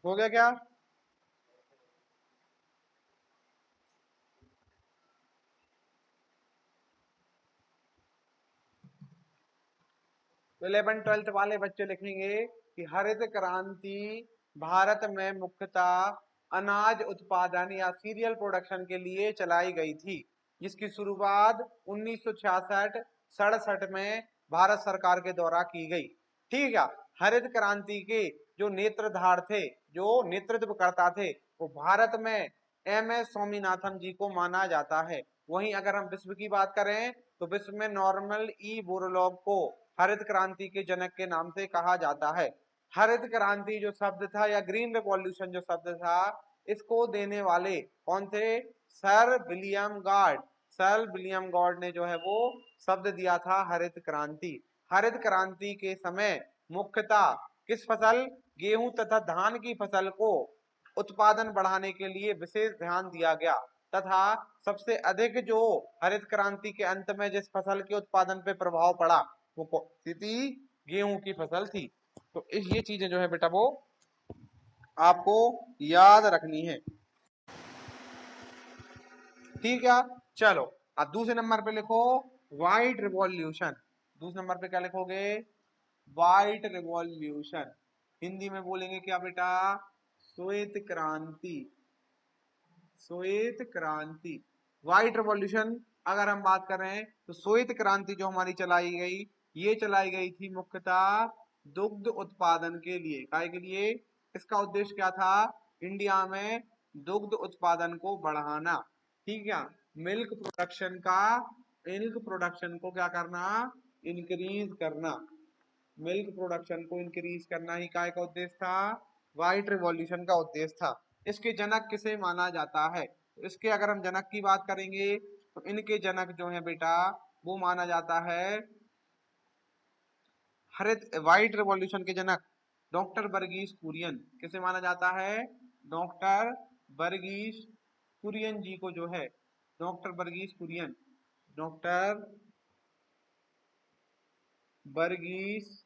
हो गया क्या? तो 11th 12th वाले बच्चे लिखेंगे कि हरित क्रांति भारत में मुख्यतः अनाज उत्पादन या सीरियल प्रोडक्शन के लिए चलाई गई थी, जिसकी शुरुआत 1966-67 में भारत सरकार के द्वारा की गई। ठीक है। हरित क्रांति के जो नेत्रधार थे, जो नेतृत्व करता थे, वो भारत में MS स्वामीनाथन जी को माना जाता है। वहीं अगर हम विश्व की बात करें तो विश्व में नॉर्मन ई बोरलॉग को हरित क्रांति के जनक के नाम से कहा जाता है। हरित क्रांति जो शब्द था या ग्रीन रिवॉल्यूशन जो शब्द था, इसको देने वाले कौन थे? Sir William God. Sir William God ने जो है वो शब्द दिया था हरित क्रांति। हरित क्रांति के समय मुख्यतः किस फसल, गेहूं तथा धान की फसल को उत्पादन बढ़ाने के लिए विशेष ध्यान दिया गया तथा सबसे अधिक जो हरित क्रांति के अंत में जिस फसल के उत्पादन पे प्रभाव पड़ा वो कौन सी थी? गेहूं की फसल थी। तो ये चीजें जो है बेटा वो आपको याद रखनी है। ठीक है। चलो अब दूसरे नंबर पे लिखो व्हाइट रिवॉल्यूशन। दूसरे नंबर पे क्या लिखोगे? White revolution. हिंदी में बोलेंगे क्या बेटा? श्वेत क्रांति। श्वेत क्रांति। व्हाइट रिवॉल्यूशन अगर हम बात करें तो श्वेत क्रांति जो हमारी चलाई गई, ये चलाई गई थी मुख्यतः दुग्ध उत्पादन के लिए। काय के लिए? इसका उद्देश्य क्या था? इंडिया में दुग्ध उत्पादन को बढ़ाना। ठीक है। मिल्क प्रोडक्शन का, मिल्क प्रोडक्शन को क्या करना? इंक्रीज करना। मिल्क प्रोडक्शन को इंक्रीज करना ही काय का उद्देश्य था? व्हाइट रिवॉल्यूशन का उद्देश्य था। इसके जनक किसे माना जाता है? तो इसके अगर हम जनक की बात करेंगे तो इनके जनक जो है बेटा वो माना जाता है, हरित व्हाइट रिवॉल्यूशन के जनक डॉक्टर वर्गीस कुरियन। किसे माना जाता है? डॉक्टर वर्गीस कुरियन जी को जो है, डॉक्टर वर्गीस कुरियन, डॉक्टर वर्गीस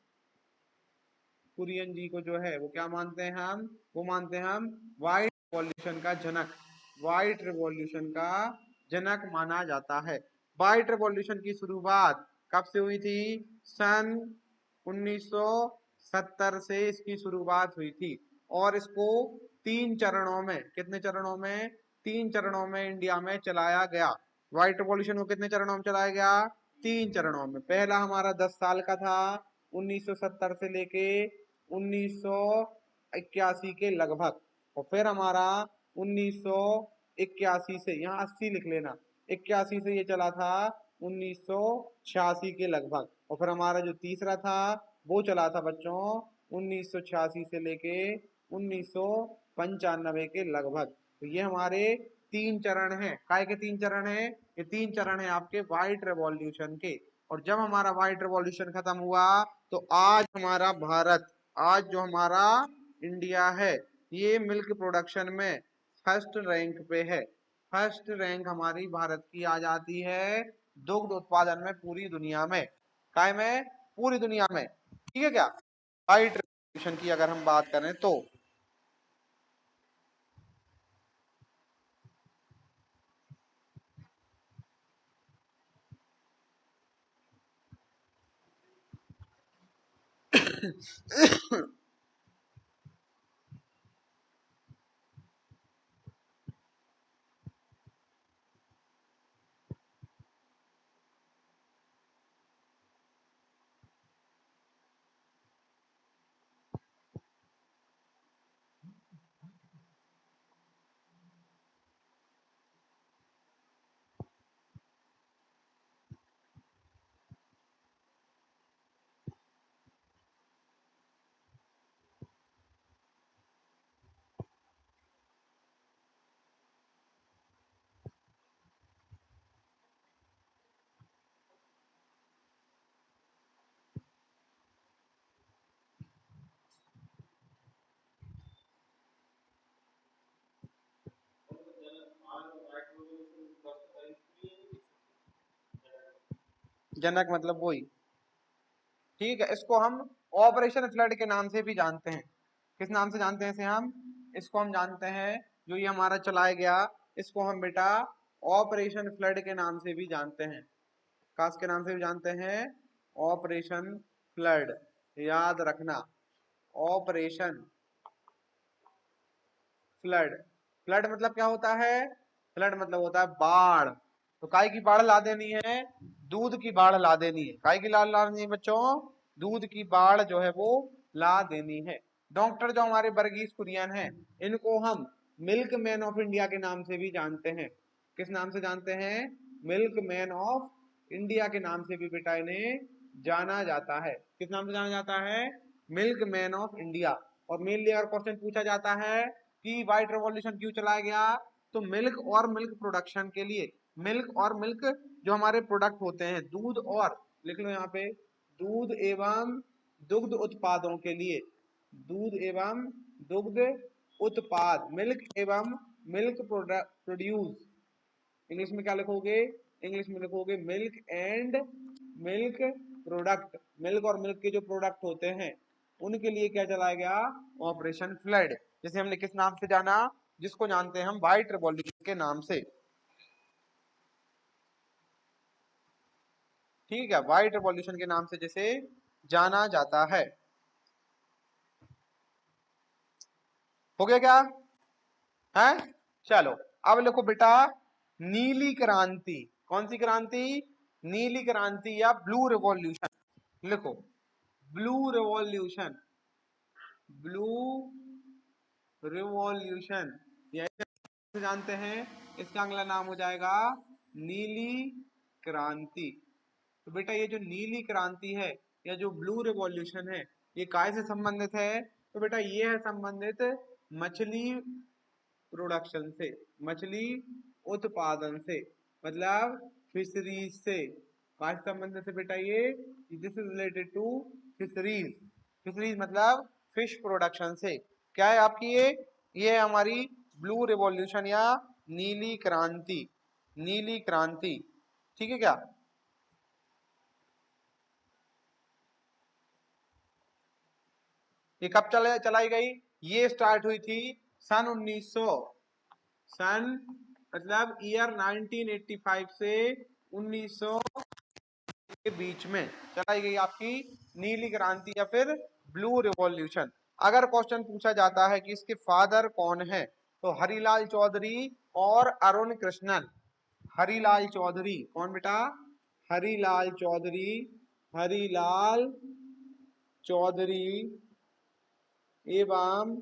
कुरियन जी को जो है वो क्या मानते हैं हम? वो मानते हैं हम व्हाइट रिवॉल्यूशन का जनक, व्हाइट रिवॉल्यूशन का जनक माना जाता है। व्हाइट रिवॉल्यूशन की शुरुआत कब से हुई थी? सन 1970 से इसकी शुरुआत हुई थी और इसको 3 चरणों में, कितने चरणों में? 3 चरणों में इंडिया में चलाया गया। व्हाइट रिवॉल्यूशन को कितने चरणों में चलाया गया? 3 चरणों में। पहला हमारा 10 साल का था, 1970 से लेके 1981 के लगभग, और फिर हमारा 1981 से, यहाँ 80 लिख लेना, 81 से ये चला था 1986 के लगभग, और फिर हमारा जो तीसरा था वो चला था बच्चों 1986 से लेके 1995 के लगभग। तो ये हमारे 3 चरण हैं। काय के 3 चरण हैं? ये 3 चरण हैं आपके व्हाइट रेवोल्यूशन के। और जब हमारा व्हाइट रेवोल्यूशन खत्म हुआ तो आज हमारा भारत, आज जो हमारा इंडिया है, ये मिल्क प्रोडक्शन में फर्स्ट रैंक पे है। फर्स्ट रैंक हमारी भारत की आ जाती है दुग्ध उत्पादन में पूरी दुनिया में। काय में? पूरी दुनिया में। ठीक है क्या? व्हाइट रेवोल्यूशन की अगर हम बात करें तो जनक मतलब वही। ठीक है। इसको हम ऑपरेशन फ्लड के नाम से भी जानते हैं। किस नाम से जानते हैं इसे हम? इसको हम जानते हैं, जो ये हमारा चलाया गया, इसको हम बेटा ऑपरेशन फ्लड के नाम से भी जानते हैं। खास के नाम से भी जानते हैं, ऑपरेशन फ्लड। याद रखना, ऑपरेशन फ्लड। फ्लड मतलब क्या होता है? फ्लड मतलब होता है बाढ़। तो काय की बाढ़ ला देनी है? दूध की बाढ़ ला देनी है। काय की ला देनी है बच्चों? दूध की बाढ़ जो है वो ला देनी है। डॉक्टर जो हमारे वर्गीस कुरियन हैं, इनको हम मिल्क मैन ऑफ इंडिया के नाम से भी जानते हैं। किस नाम से जानते हैं? मिल्क मैन ऑफ इंडिया के नाम से भी बेटा इन्हें जाना जाता है। किस नाम से जाना जाता है? Milk man of India. और मेनली अगर क्वेश्चन पूछा जाता है कि व्हाइट रेवोल्यूशन क्यों चलाया गया, तो मिल्क और मिल्क प्रोडक्शन के लिए। मिल्क और मिल्क जो हमारे प्रोडक्ट होते हैं, दूध और, लिख लो यहाँ पे, दूध एवं दुग्ध उत्पादों के लिए। दूध एवं दुग्ध उत्पाद, मिल्क एवं मिल्क प्रोड्यूस। इंग्लिश में क्या लिखोगे? इंग्लिश में लिखोगे milk and milk product. Milk और मिल्क के जो प्रोडक्ट होते हैं उनके लिए क्या चलाया गया? Operation flood. जिसे हमने किस नाम से जाना? जिसको जानते हैं हम व्हाइट रिवॉल्यूशन के नाम से। ठीक है, व्हाइट रिवॉल्यूशन के नाम से जिसे जाना जाता है। हो गया क्या है? चलो अब लिखो बेटा, नीली क्रांति। कौन सी क्रांति? नीली क्रांति या ब्लू रिवॉल्यूशन। लिखो, ब्लू रिवॉल्यूशन। ब्लू रिवॉल्यूशन यही जानते हैं, इसका अगला नाम हो जाएगा नीली क्रांति। तो बेटा ये जो नीली क्रांति है या जो ब्लू रिवॉल्यूशन है, ये काय से संबंधित है? तो बेटा ये है संबंधित मछली प्रोडक्शन से, मछली उत्पादन से, मतलब फिशरीज से। काय से संबंधित है बेटा ये? This is related to fisheries. Fisheries मतलब फिश प्रोडक्शन से। क्या है आपकी ये है हमारी ब्लू रिवॉल्यूशन या नीली क्रांति। नीली क्रांति, ठीक है क्या? ये कब चलाई गई? ये स्टार्ट हुई थी सन 1900, सन मतलब ईयर 1985 से 1900 के बीच में चलाई गई आपकी नीली क्रांति या फिर ब्लू रिवॉल्यूशन। अगर क्वेश्चन पूछा जाता है कि इसके फादर कौन है, तो हरिलाल चौधरी और अरुण कृष्णन। हरिलाल चौधरी कौन बेटा? हरिलाल चौधरी, हरिलाल चौधरी एवं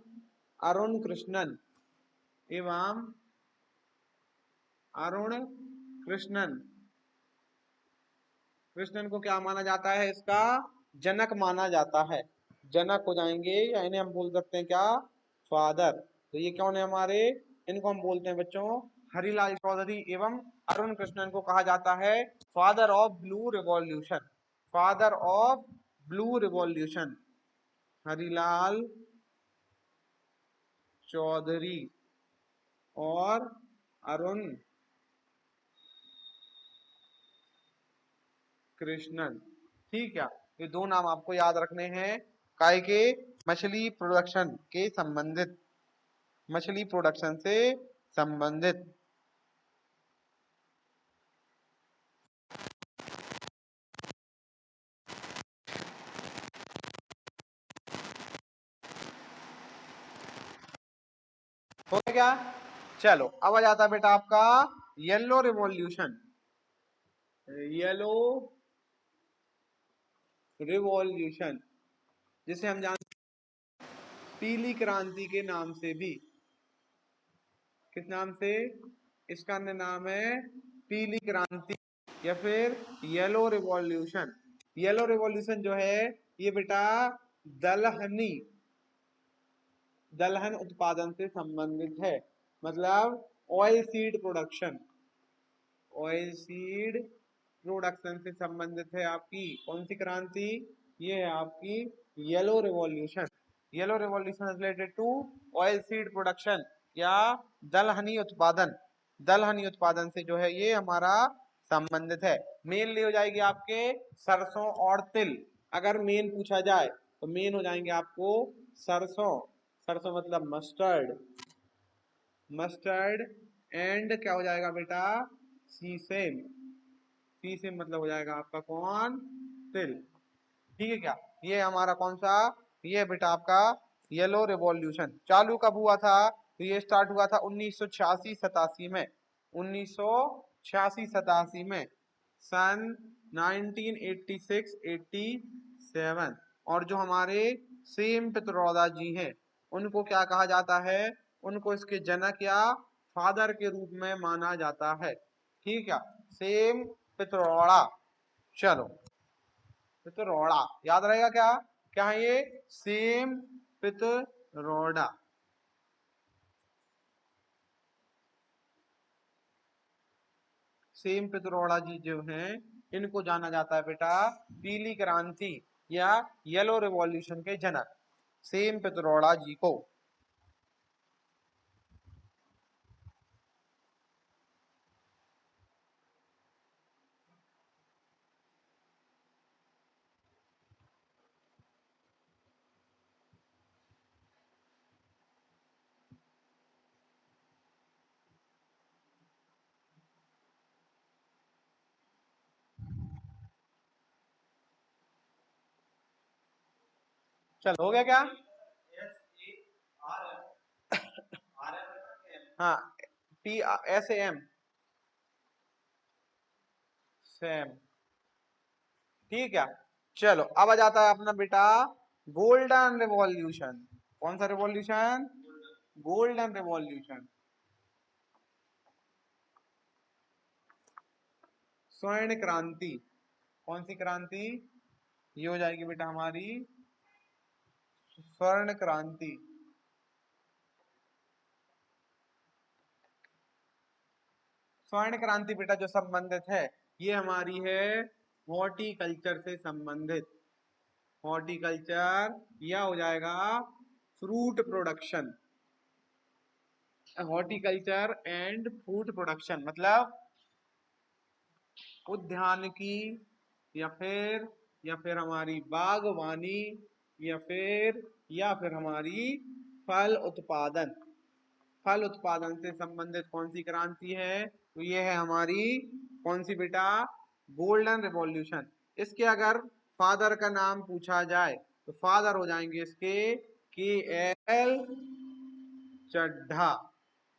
अरुण कृष्णन, एवं अरुण कृष्णन। कृष्णन को क्या माना जाता है? इसका जनक माना जाता है। जनक हो जाएंगे, या इन्हें हम बोल सकते हैं क्या? फादर। तो ये कौन है हमारे? इनको हम बोलते हैं बच्चों हरिलाल चौधरी एवं अरुण कृष्णन को कहा जाता है father of blue revolution. Father of blue revolution Harilal Chaudhary और अरुण कृष्णन। ठीक है, ये दो नाम आपको याद रखने हैं। काय के? मछली प्रोडक्शन के संबंधित, मछली प्रोडक्शन से संबंधित। हो गया क्या? चलो अब आ जाता है बेटा आपका येलो रिवॉल्यूशन। येलो रिवॉल्यूशन जिसे हम जानते हैं पीली क्रांति के नाम से भी। किस नाम से? इसका अन्य नाम है पीली क्रांति या फिर येलो रिवॉल्यूशन। येलो रिवॉल्यूशन जो है ये बेटा दलहनी, दलहन उत्पादन से संबंधित है। मतलब oil seed production, oil seed production से संबंधित है आपकी कौन सी क्रांति? ये है आपकी yellow revolution. Yellow revolution related to oilseed production या दलहनी उत्पादन। दलहनी उत्पादन से जो है ये हमारा संबंधित है। मेनली हो जाएगी आपके सरसों और तिल। अगर मेन पूछा जाए तो मेन हो जाएंगे आपको सरसों, सरसों मतलब मस्टर्ड, मस्टर्ड। एंड क्या हो जाएगा बेटा, सीसेम, सीसेम मतलब हो जाएगा आपका कौन, तिल। ठीक है क्या, ये हमारा कौन सा, ये बेटा आपका येलो रिवॉल्यूशन चालू कब हुआ था, तो ये स्टार्ट हुआ था 1986-87 में, 1986-87 में, सन 1986-87। और जो हमारे सेम पित्रोदा जी हैं उनको क्या कहा जाता है, उनको इसके जनक या फादर के रूप में माना जाता है। ठीक है, सेम पित्रोड़ा। चलो, पित्रोड़ा याद रहेगा क्या, क्या है ये, सेम पित्रोड़ा। सेम पित्रोड़ा जी जो हैं इनको जाना जाता है बेटा पीली क्रांति या येलो रिवॉल्यूशन के जनक, सेम पित्रोड़ा जी को। चलो हो गया क्या, हाँ, TSAM, सैम। ठीक है, चलो अब आ जाता है अपना बेटा गोल्डन रिवॉल्यूशन। कौन सा रिवॉल्यूशन, गोल्डन रिवॉल्यूशन, स्वर्ण क्रांति। कौन सी क्रांति, ये हो जाएगी बेटा हमारी स्वर्ण क्रांति। स्वर्ण क्रांति बेटा जो संबंधित है, ये हमारी है हॉर्टिकल्चर से संबंधित, हॉर्टिकल्चर, या हो जाएगा fruit production, horticulture and fruit production मतलब उद्यानिकी, या फिर हमारी बागवानी, या फिर हमारी फल उत्पादन, फल उत्पादन से संबंधित कौन सी क्रांति है, तो ये है हमारी कौन सी बेटा, गोल्डन रिवॉल्यूशन। इसके अगर फादर का नाम पूछा जाए तो फादर हो जाएंगे इसके KL चड्ढा।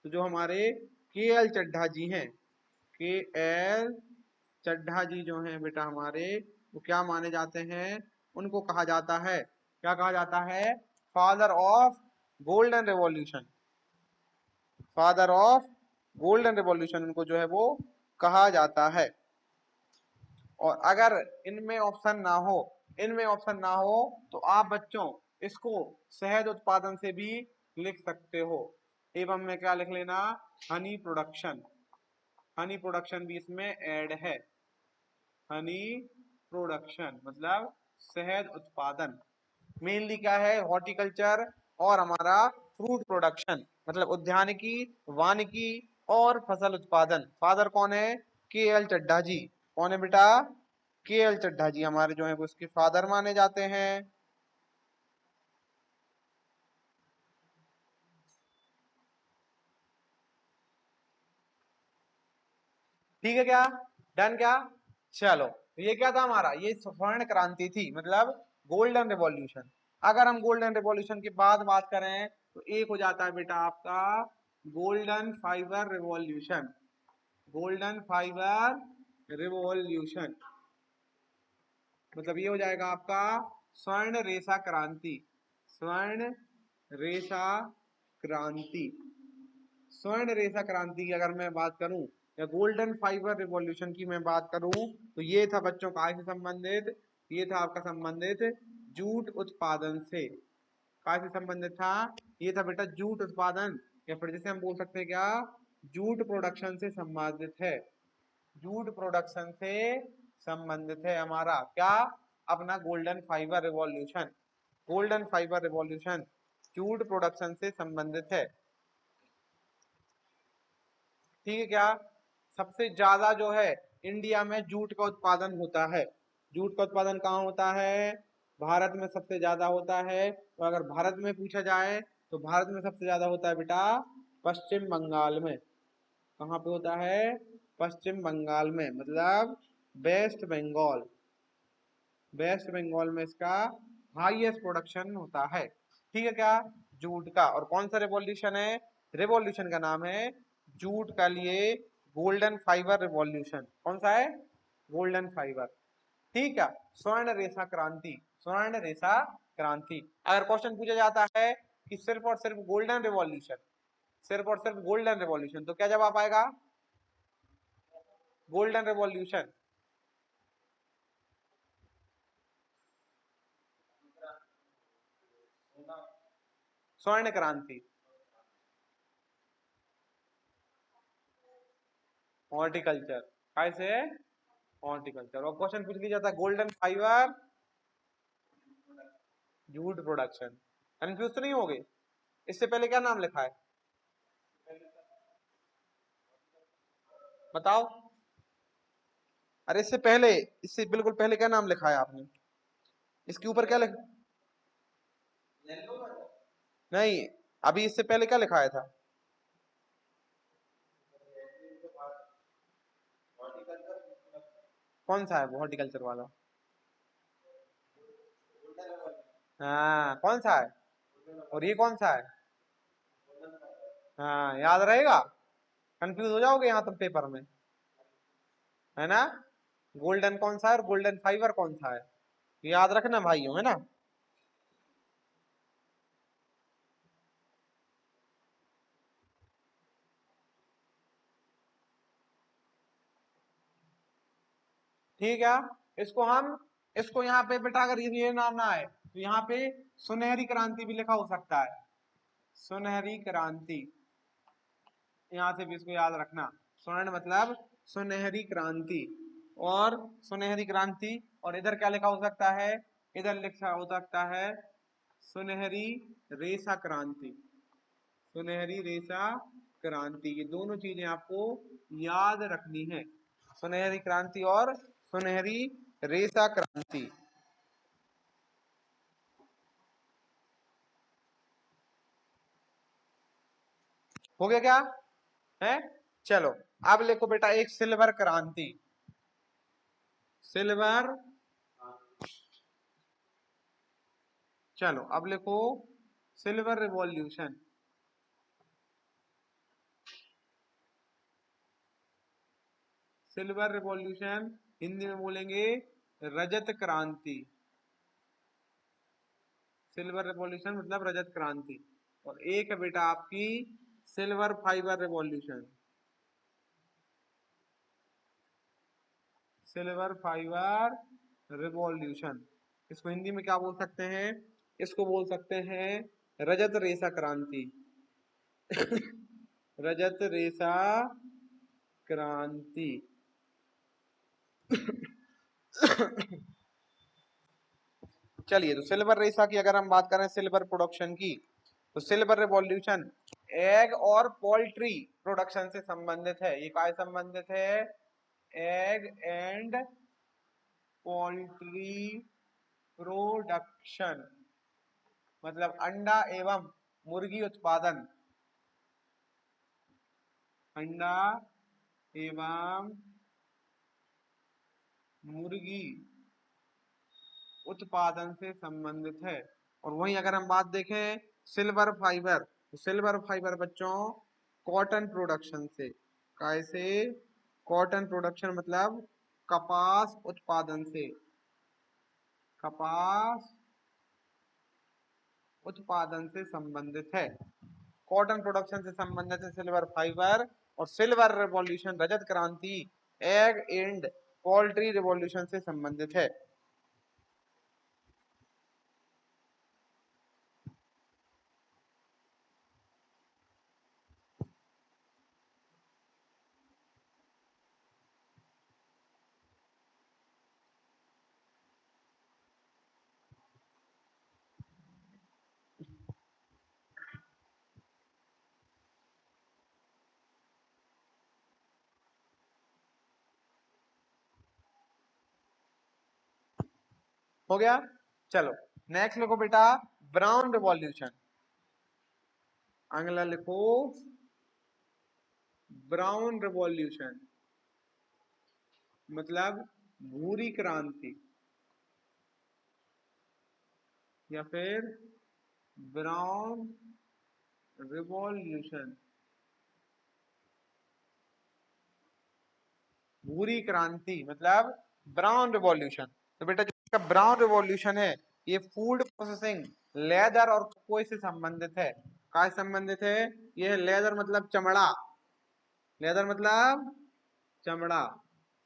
तो जो हमारे KL चड्ढा जी हैं, KL चड्ढा जी जो हैं बेटा हमारे, वो क्या माने जाते हैं, उनको कहा जाता है, क्या कहा जाता है, father of golden revolution, father of golden revolution उनको जो है वो कहा जाता है। और अगर इनमें ऑप्शन ना हो, इनमें ऑप्शन ना हो तो आप बच्चों इसको शहद उत्पादन से भी लिख सकते हो, एवं में क्या लिख लेना, हनी प्रोडक्शन, हनी प्रोडक्शन भी इसमें ऐड है, हनी प्रोडक्शन मतलब शहद उत्पादन। मेनली क्या है, हॉर्टिकल्चर और हमारा फ्रूट प्रोडक्शन मतलब उद्यानिकी, वानिकी और फसल उत्पादन। फादर कौन है, KL चड्ढा जी। कौन है बेटा, KL चड्ढा जी हमारे जो है वो उसके फादर माने जाते हैं। ठीक है क्या, डन क्या, चलो तो ये क्या था हमारा, ये स्वर्ण क्रांति थी मतलब गोल्डन रिवॉल्यूशन। अगर हम गोल्डन रिवॉल्यूशन की बात करें तो एक हो जाता है बेटा आपका golden fibre revolution, golden fibre revolution मतलब ये हो जाएगा आपका स्वर्ण रेशा क्रांति, स्वर्ण रेशा क्रांति। स्वर्ण रेशा क्रांति की अगर मैं बात करूं या गोल्डन फाइबर रिवॉल्यूशन की मैं बात करूं तो ये था बच्चों का से संबंधित, ये था आपका संबंधित जूट उत्पादन से, कहा से संबंधित था, ये था बेटा जूट उत्पादन, या फिर जैसे हम बोल सकते हैं क्या, जूट प्रोडक्शन से संबंधित है, जूट प्रोडक्शन से संबंधित है हमारा क्या, अपना golden fibre revolution, golden fibre revolution jute production से संबंधित है। ठीक है क्या, सबसे ज्यादा जो है इंडिया में जूट का उत्पादन होता है, जूट का उत्पादन कहाँ होता है, भारत में सबसे ज्यादा होता है। तो अगर भारत में पूछा जाए तो भारत में सबसे ज्यादा होता है बेटा पश्चिम बंगाल में। कहाँ पे होता है? पश्चिम बंगाल में, मतलब वेस्ट बंगाल। वेस्ट बंगाल में इसका हाईएस्ट प्रोडक्शन होता है। ठीक है क्या? जूट का। और कौन सा रिवॉल्यूशन है? रिवॉल्यूशन का नाम है जूट का लिए गोल्डन फाइबर रिवॉल्यूशन। कौन सा है? Golden fibre. ठीक है। स्वर्ण रेखा क्रांति। स्वर्ण रेखा क्रांति। अगर क्वेश्चन पूछा जाता है कि सिर्फ और सिर्फ गोल्डन रिवॉल्यूशन, सिर्फ और सिर्फ गोल्डन रिवॉल्यूशन, तो क्या जवाब आएगा? Golden revolution. स्वर्ण क्रांति। हॉर्टिकल्चर। कैसे? हॉर्टिकल्चर। और क्वेश्चन पूछ लिया जाता है golden fibre jute production. Confuse तो नहीं हो गए? इससे पहले क्या नाम लिखा है बताओ? अरे इससे पहले, इससे बिल्कुल पहले क्या नाम लिखा है आपने? इसके ऊपर क्या लिखा? नहीं, अभी इससे पहले क्या लिखाया था? कौन सा है वो हॉर्टिकल्चर वाला? हाँ, कौन सा है? और ये कौन सा है? हाँ, याद रहेगा? कंफ्यूज हो जाओगे यहाँ तुम पेपर में, है ना? गोल्डन कौन सा है और गोल्डन फाइबर कौन सा है, याद रखना भाइयों, है ना? ठीक है। इसको हम, इसको यहाँ पे बेटा अगर ये नाम ना आए तो यहाँ पे सुनहरी क्रांति भी लिखा हो सकता है। सुनहरी क्रांति, यहाँ से भी इसको याद रखना। स्वर्ण मतलब सुनहरी क्रांति। और सुनहरी क्रांति, और इधर क्या लिखा हो सकता है? इधर लिखा हो सकता है सुनहरी रेशा क्रांति। सुनहरी रेशा क्रांति, ये दोनों चीजें आपको याद रखनी है। सुनहरी क्रांति और सुनहरी रेशा क्रांति। हो गया क्या? है? चलो, अब लिखो बेटा एक सिल्वर क्रांति। सिल्वर, चलो अब लिखो silver revolution. Silver revolution Hindi में बोलेंगे रजत क्रांति। सिल्वर रिवॉल्यूशन मतलब रजत क्रांति। और एक है बेटा आपकी silver fibre revolution. Silver fibre revolution, इसको हिंदी में क्या बोल सकते हैं? इसको बोल सकते हैं रजत रेशा क्रांति। रजत रेशा क्रांति। चलिए, तो सिल्वर रेशा की अगर हम बात करें, सिल्वर प्रोडक्शन की, तो सिल्वर रिवॉल्यूशन एग और पोल्ट्री प्रोडक्शन से संबंधित है। ये काय संबंधित है? एग एंड पोल्ट्री प्रोडक्शन, मतलब अंडा एवं मुर्गी उत्पादन। अंडा एवं मुर्गी उत्पादन से संबंधित है। और वहीं अगर हम बात देखें सिल्वर फाइबर, तो सिल्वर फाइबर बच्चों कॉटन प्रोडक्शन से। कैसे? कॉटन प्रोडक्शन मतलब कपास उत्पादन से। कपास उत्पादन से संबंधित है। कॉटन प्रोडक्शन से संबंधित है सिल्वर फाइबर। और सिल्वर रिवॉल्यूशन रजत क्रांति एग एंड पोल्ट्री रिवॉल्यूशन से संबंधित है। हो गया? चलो नेक्स्ट लिखो बेटा ब्राउन रिवॉल्यूशन। अगला लिखो ब्राउन रिवॉल्यूशन, मतलब भूरी क्रांति, या फिर ब्राउन रिवॉल्यूशन, भूरी क्रांति मतलब ब्राउन रिवॉल्यूशन। तो बेटा जो इसका ब्राउन रिवॉल्यूशन है ये फूड प्रोसेसिंग, लेदर और कोकोआ से संबंधित है। कहा से संबंधित है? ये लेदर मतलब चमड़ा, लेदर मतलब चमड़ा।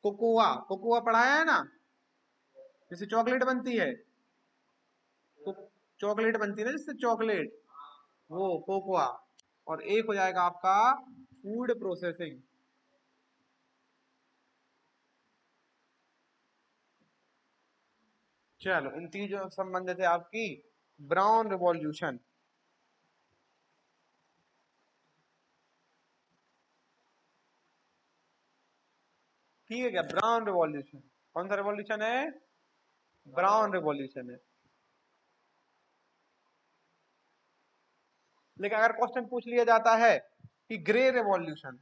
कोकोआ, कोकोआ पढ़ाया है ना, जिससे चॉकलेट बनती है, चॉकलेट बनती है ना जिससे चॉकलेट, वो कोकोआ। और एक हो जाएगा आपका फूड प्रोसेसिंग। चलो इन तीनों संबंधित है आपकी ब्राउन रिवॉल्यूशन। ठीक है क्या? ब्राउन रिवॉल्यूशन कौन सा रिवॉल्यूशन है? ब्राउन रिवॉल्यूशन है। लेकिन अगर क्वेश्चन पूछ लिया जाता है कि ग्रे रिवॉल्यूशन,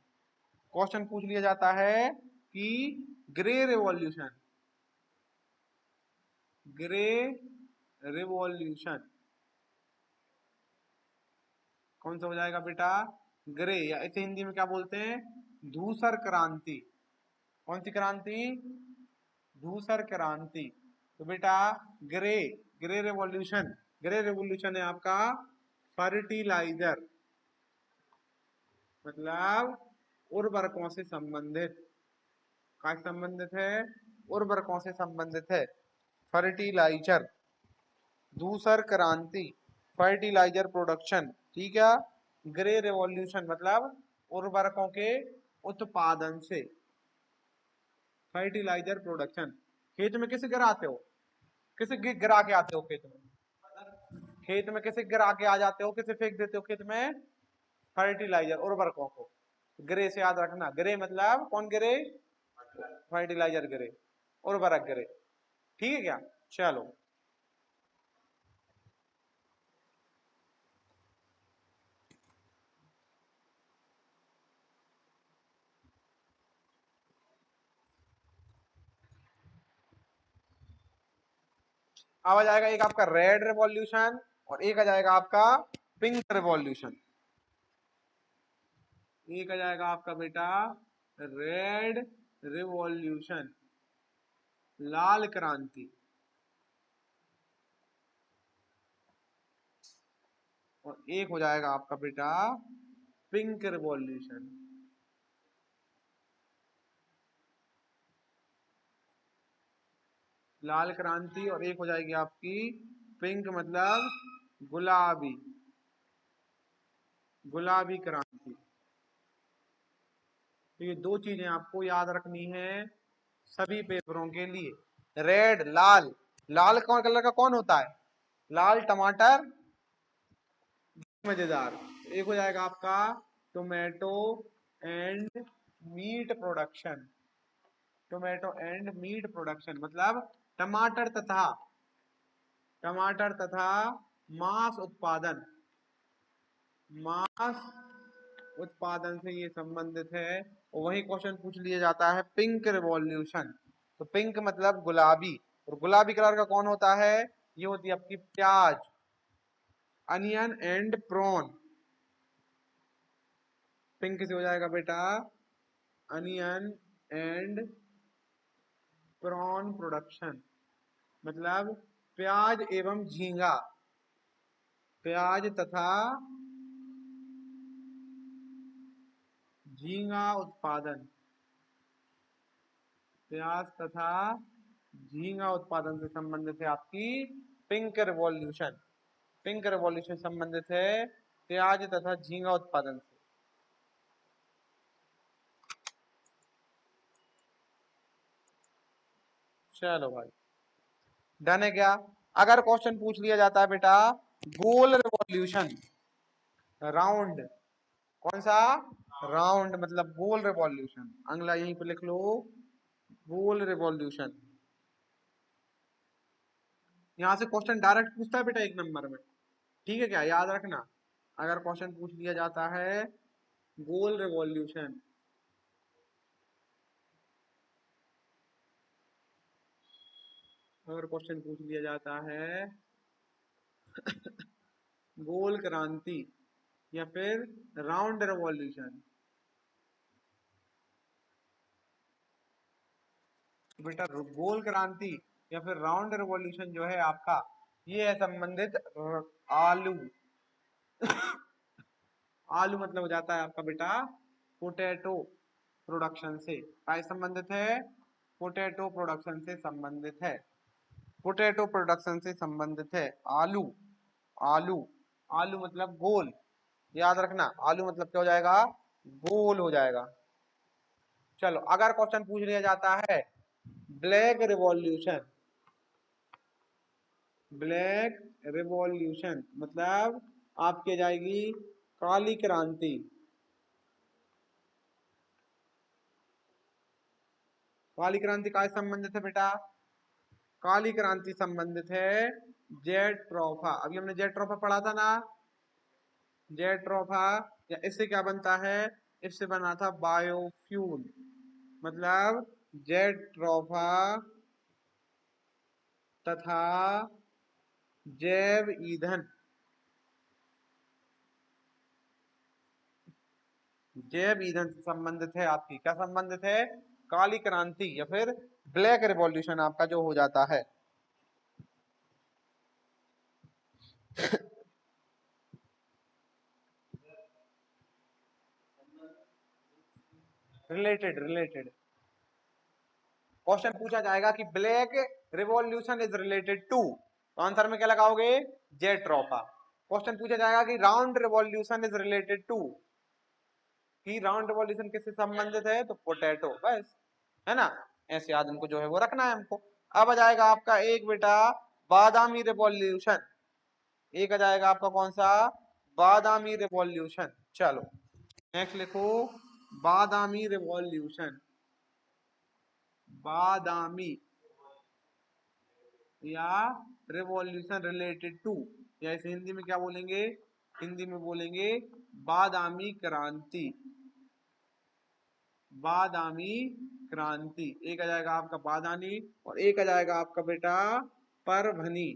क्वेश्चन पूछ लिया जाता है कि ग्रे रिवॉल्यूशन, ग्रे रिवॉल्यूशन कौन सा हो जाएगा बेटा? ग्रे, या इसे हिंदी में क्या बोलते हैं? धूसर क्रांति। कौन सी क्रांति? धूसर क्रांति। तो बेटा grey, grey revolution, grey revolution है आपका फर्टिलाइजर, मतलब उर्वरकों से संबंधित। का संबंधित है? उर्वरकों से संबंधित है। फर्टिलाइजर, धूसर क्रांति, फर्टिलाइजर प्रोडक्शन। ठीक है, ग्रे रेवोल्यूशन मतलब उर्वरकों के उत्पादन से, फर्टिलाइजर प्रोडक्शन। खेत में किसे गिराते हो? किसे गिरा के आते हो खेत में? खेत में किसे गिरा के आ जाते हो, किसे फेंक देते हो खेत में? फर्टिलाइजर, उर्वरकों को। ग्रे से याद रखना, ग्रे मतलब कौन ग्रे? फर्टिलाइजर ग्रे, उर्वरक ग्रे। ठीक है क्या? चलो अब आ जाएगा एक आपका रेड रिवॉल्यूशन और एक आ जाएगा आपका पिंक रिवॉल्यूशन। एक आ जाएगा आपका बेटा रेड रिवॉल्यूशन, लाल क्रांति, और एक हो जाएगा आपका बेटा पिंक रिवॉल्यूशन। लाल क्रांति और एक हो जाएगी आपकी पिंक मतलब गुलाबी, गुलाबी क्रांति। तो ये दो चीजें आपको याद रखनी है सभी पेपरों के लिए। रेड, लाल, लाल कौन कलर का कौन होता है? लाल टमाटर, मजेदार। एक हो जाएगा आपका tomato and meat production, tomato and meat production मतलब टमाटर तथा मांस उत्पादन, मांस उत्पादन से ये संबंधित है। और वही क्वेश्चन पूछ लिया जाता है पिंक रिवॉल्यूशन। तो पिंक मतलब गुलाबी, और गुलाबी कलर का कौन होता है? ये होती है आपकी प्याज, अनियन एंड प्रॉन। पिंक से हो जाएगा बेटा अनियन एंड प्रॉन प्रोडक्शन, मतलब प्याज एवं झींगा, प्याज तथा झींगा उत्पादन, प्याज तथा झींगा उत्पादन से संबंधित है आपकी पिंक रिवॉल्यूशन। पिंक रिवॉल्यूशन संबंधित है प्याज तथा झींगा उत्पादन से। चलो भाई डन है क्या? अगर क्वेश्चन पूछ लिया जाता है बेटा गोल रिवॉल्यूशन, राउंड, कौन सा? राउंड मतलब गोल रिवॉल्यूशन, अगला यहीं पे लिख लो गोल रिवॉल्यूशन। यहाँ से क्वेश्चन डायरेक्ट पूछता है बेटा एक नंबर में। ठीक है क्या? याद रखना, अगर क्वेश्चन पूछ लिया जाता है गोल रिवॉल्यूशन, अगर क्वेश्चन पूछ लिया जाता है गोल क्रांति या फिर राउंड रिवॉल्यूशन, बेटा गोल क्रांति या फिर राउंड रिवॉल्यूशन जो है आपका, ये है संबंधित आलू, आलू मतलब हो जाता है आपका बेटा पोटैटो प्रोडक्शन से, काय संबंधित है, पोटैटो प्रोडक्शन से संबंधित है, पोटैटो प्रोडक्शन से संबंधित है आलू। आलू, आलू मतलब गोल, याद रखना आलू मतलब क्या हो जाएगा, गोल हो जाएगा। चलो अगर क्वेश्चन पूछ लिया जाता है ब्लैक रिवॉल्यूशन, ब्लैक रिवॉल्यूशन मतलब आपके जाएगी काली क्रांति, काली क्रांति का संबंधित है बेटा, काली क्रांति संबंधित है जेट ट्रोफा, अभी हमने जेट ट्रोफा पढ़ा था ना, जेट ट्रोफा, या इससे क्या बनता है, इससे बना था बायोफ्यूल, मतलब जेट ट्रोफा तथा जैव ईंधन, जैव ईंधन से संबंधित है आपकी, क्या संबंधित है, काली क्रांति या फिर ब्लैक रिवॉल्यूशन आपका जो हो जाता है। रिलेटेड, रिलेटेड क्वेश्चन पूछा जाएगा कि black revolution is related to, तो आंसर में क्या लगाओगे, जेट ट्रोफा। क्वेश्चन पूछा जाएगा कि round revolution is related to, कि राउंड रिवॉल्यूशन किससे संबंधित है, तो पोटैटो, बस, है ना, ऐसे याद उनको जो है वो रखना है हमको। अब आ जाएगा आपका एक बेटा बादामी रिवॉल्यूशन, एक आ जाएगा आपका कौन सा, बादामी रिवॉल्यूशन। चलो नेक्स्ट लिखो बादामी रिवॉल्यूशन, बादामी या रिवॉल्यूशन रिलेटेड टू, या इसे हिंदी में क्या बोलेंगे, हिंदी में बोलेंगे बादामी क्रांति, बादामी क्रांति। एक आ जाएगा आपका बादामी और एक आ जाएगा आपका बेटा परभनी,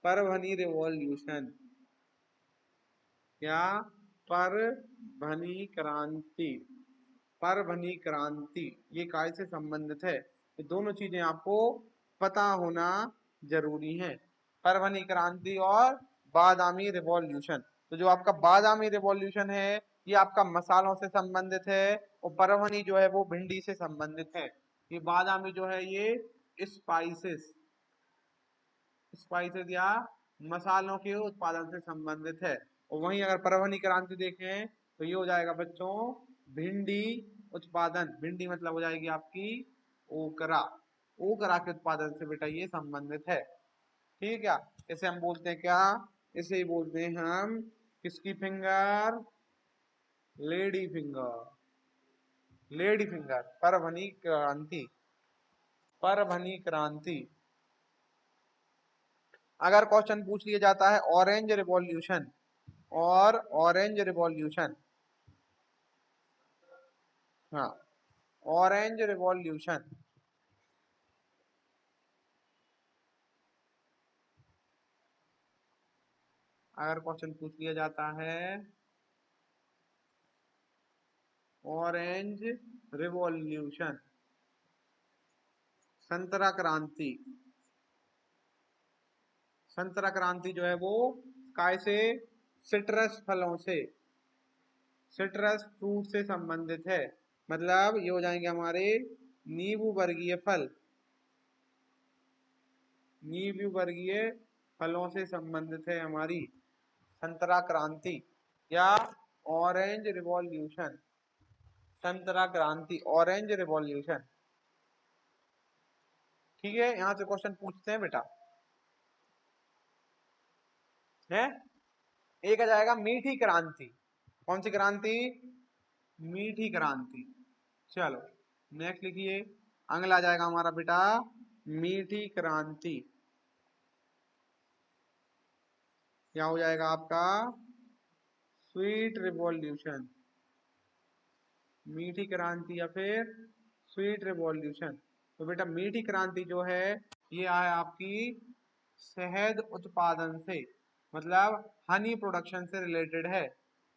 परभनी रिवॉल्यूशन या परभनी क्रांति, परभनी क्रांति, ये काय से संबंधित है, ये दोनों चीजें आपको पता होना जरूरी है, परभनी क्रांति और बादामी रिवॉल्यूशन। तो जो आपका बादामी रिवॉल्यूशन है ये आपका मसालों से संबंधित है, और परभनी जो है वो भिंडी से संबंधित है। ये बादामी जो है ये स्पाइसेस, स्पाइसेस या मसालों के उत्पादन से संबंधित है। और वहीं अगर परभनी क्रांति देखें तो ये हो जाएगा बच्चों भिंडी उत्पादन, भिंडी मतलब हो जाएगी आपकी ओकरा, ओकरा के उत्पादन से बेटा ये संबंधित है। ठीक है क्या, इसे हम बोलते हैं क्या, इसे ही बोलते हैं हम किसकी finger, lady finger, lady finger, Parbhani क्रांति, परभनी क्रांति। अगर क्वेश्चन पूछ लिया जाता है ऑरेंज रिवॉल्यूशन, और ऑरेंज रिवॉल्यूशन, हाँ ऑरेंज रिवॉल्यूशन, अगर क्वेश्चन पूछ लिया जाता है ऑरेंज रिवॉल्यूशन, संतरा क्रांति, संतरा क्रांति जो है वो काय से, सिट्रस फलों से, सिट्रस फ्रूट से संबंधित है, मतलब ये हो जाएंगे हमारे नींबू वर्गीय फल, नींबू वर्गीय फलों से संबंधित है हमारी संतरा क्रांति या ऑरेंज रिवॉल्यूशन, संतरा क्रांति ऑरेंज रिवॉल्यूशन। ठीक है, यहां से क्वेश्चन पूछते हैं बेटा, है एक आ जाएगा मीठी क्रांति, कौन सी क्रांति, मीठी क्रांति। चलो नेक्स्ट लिखिए, अगला आ जाएगा हमारा बेटा मीठी क्रांति, क्या हो जाएगा आपका? स्वीट रिवॉल्यूशन, मीठी क्रांति या फिर स्वीट रिवॉल्यूशन। तो बेटा मीठी क्रांति जो है ये है आपकी शहद उत्पादन से, मतलब हनी प्रोडक्शन से रिलेटेड है।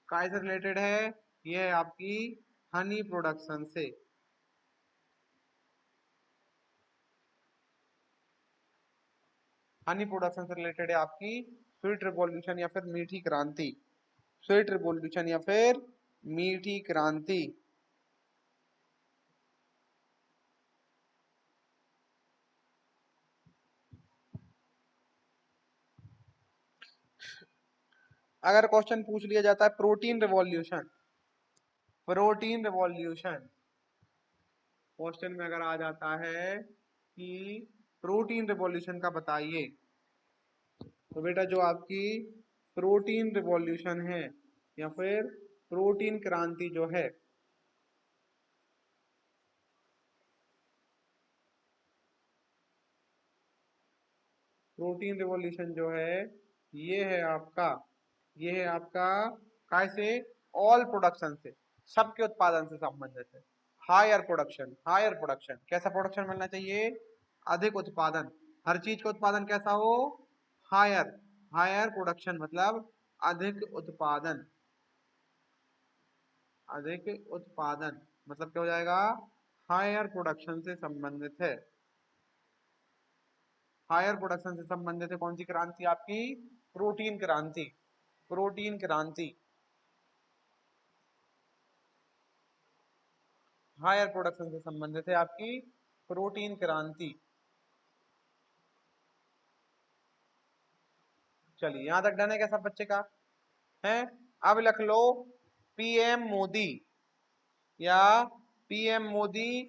काय से रिलेटेड है? ये है आपकी हनी प्रोडक्शन से। हनी प्रोडक्शन से रिलेटेड है आपकी स्वीट रिवॉल्यूशन या फिर मीठी क्रांति। स्वीट रिवॉल्यूशन या फिर मीठी क्रांति। अगर क्वेश्चन पूछ लिया जाता है protein revolution, protein revolution question में अगर आ जाता है कि प्रोटीन रिवॉल्यूशन का बताइए, तो बेटा जो आपकी प्रोटीन रिवॉल्यूशन है या फिर प्रोटीन क्रांति जो है, प्रोटीन रिवॉल्यूशन जो है ये है आपका, ये है आपका कैसे? ऑल प्रोडक्शन से, सबके उत्पादन से संबंधित है। हायर प्रोडक्शन, हायर प्रोडक्शन कैसा प्रोडक्शन मिलना चाहिए? अधिक उत्पादन। हर चीज का उत्पादन कैसा हो? हायर, हायर प्रोडक्शन मतलब अधिक उत्पादन, अधिक उत्पादन मतलब क्या हो जाएगा? हायर प्रोडक्शन से संबंधित है। हायर प्रोडक्शन से संबंधित है कौन सी क्रांति आपकी? प्रोटीन क्रांति, प्रोटीन क्रांति। हायर प्रोडक्शन से संबंधित है आपकी प्रोटीन क्रांति। चलिए यहां तक डन है क्या सब बच्चे का? है। अब लिख लो पीएम मोदी या PM Modi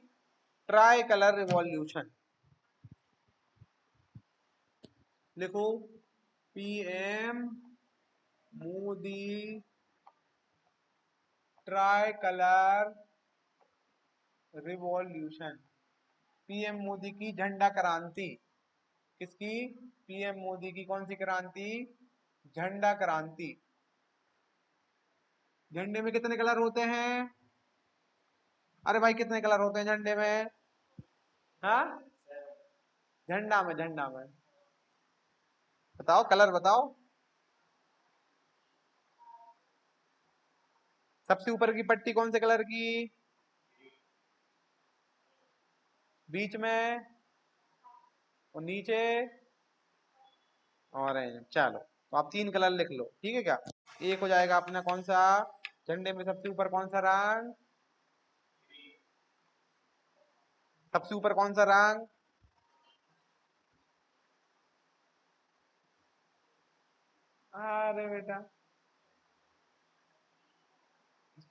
tricolour revolution. लिखो PM Modi tricolour revolution. PM Modi की झंडा क्रांति। किसकी? पीएम मोदी की कौन सी क्रांति? झंडा क्रांति। झंडे में कितने कलर होते हैं? अरे भाई कितने कलर होते हैं झंडे में? हाँ, झंडा में, झंडा में बताओ कलर बताओ। सबसे ऊपर की पट्टी कौन से कलर की? बीच में और नीचे ऑरेंज। चलो तो आप तीन कलर लिख लो, ठीक है क्या? एक हो जाएगा अपना कौन सा? झंडे में सबसे ऊपर कौन सा रंग? सबसे ऊपर कौन सा रंग? अरे बेटा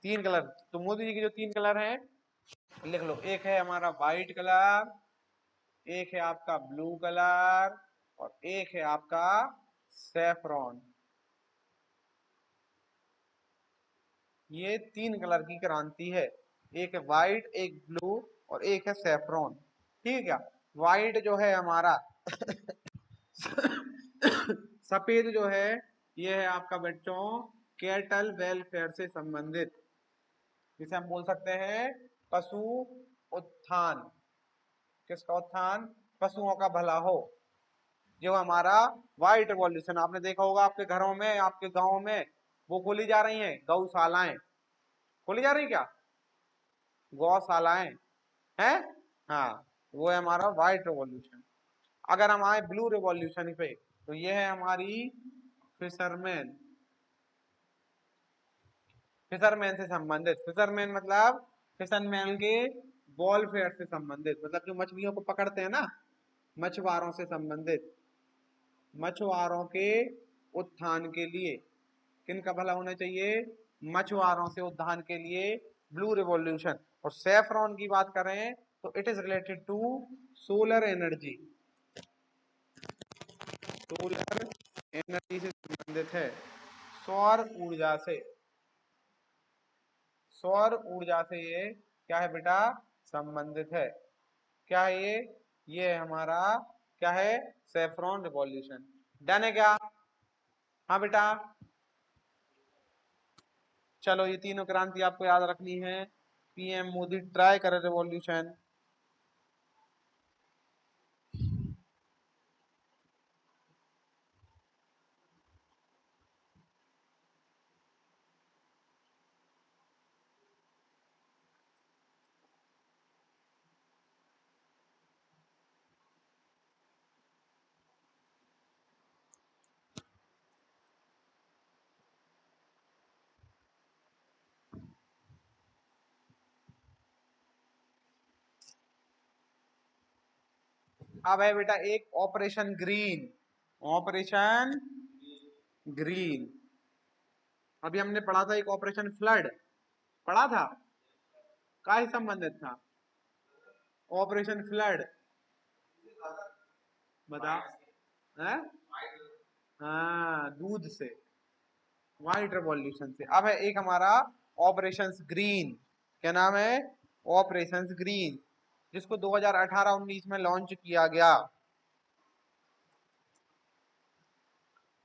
तीन कलर, तो मोदी जी के जो तीन कलर हैं लिख लो। एक है हमारा व्हाइट कलर, एक है आपका ब्लू कलर और एक है आपका सैफरॉन। ये तीन कलर की क्रांति है, एक है व्हाइट, एक ब्लू और एक है सैफरॉन। ठीक है क्या? व्हाइट जो है हमारा सफेद जो है ये है आपका बच्चों कैटल वेलफेयर से संबंधित, जिसे हम बोल सकते हैं पशु उत्थान। किसका उत्थान? पशुओं का भला हो। जो हमारा व्हाइट रिवॉल्यूशन आपने देखा होगा आपके घरों में, आपके गांव में वो खोली जा रही हैं गौशालाएं, खोली जा रही क्या? गौशालाएं हैं। हाँ, वो है हमारा व्हाइट रिवॉल्यूशन। अगर हम आए ब्लू रिवॉल्यूशन पे तो ये है हमारी फिशरमैन, फिशरमैन से संबंधित। फिशरमैन मतलब फिशरमैन के वॉलफेयर से संबंधित, मतलब जो मछलियों को पकड़ते हैं ना, मछुआरों से संबंधित। मछुआरों के उत्थान के लिए किनका भला होना चाहिए? मछुआरों से उत्थान के लिए ब्लू रिवॉल्यूशन। और सैफरॉन की बात करें तो it is related to solar energy, solar energy से संबंधित है। सौर ऊर्जा से, सौर ऊर्जा से ये क्या है बेटा? संबंधित है। क्या है ये है हमारा क्या है? Saffron revolution. डन है क्या? हाँ बेटा, चलो ये तीनों क्रांति आपको याद रखनी है। पीएम मोदी ट्राई करे रिवॉल्यूशन। अब है बेटा एक ऑपरेशन ग्रीन। Operation green. अभी हमने पढ़ा था एक ऑपरेशन फ्लड, पढ़ा था, का ही संबंधित था ऑपरेशन फ्लड, बता। है, हाँ दूध से, व्हाइट रेवोल्यूशन से। अब है एक हमारा ऑपरेशन ग्रीन। क्या नाम है? ऑपरेशन ग्रीन, जिसको 2018-19 में लॉन्च किया गया।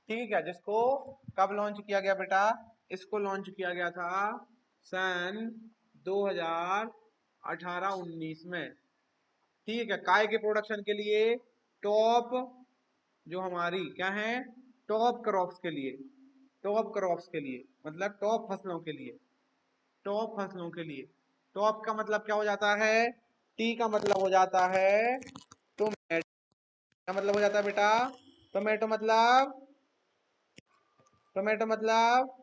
ठीक है, जिसको कब लॉन्च किया गया बेटा? इसको लॉन्च किया गया था सन 2018-19 में। ठीक है, काय के प्रोडक्शन के लिए, टॉप, जो हमारी क्या है, टॉप क्रॉप्स के लिए, टॉप क्रॉप्स के लिए मतलब टॉप फसलों के लिए, टॉप फसलों के लिए। टॉप का मतलब क्या हो जाता है? टी का मतलब हो जाता है टोमेटो। क्या मतलब हो जाता है बेटा? टोमेटो मतलब, टोमेटो मतलब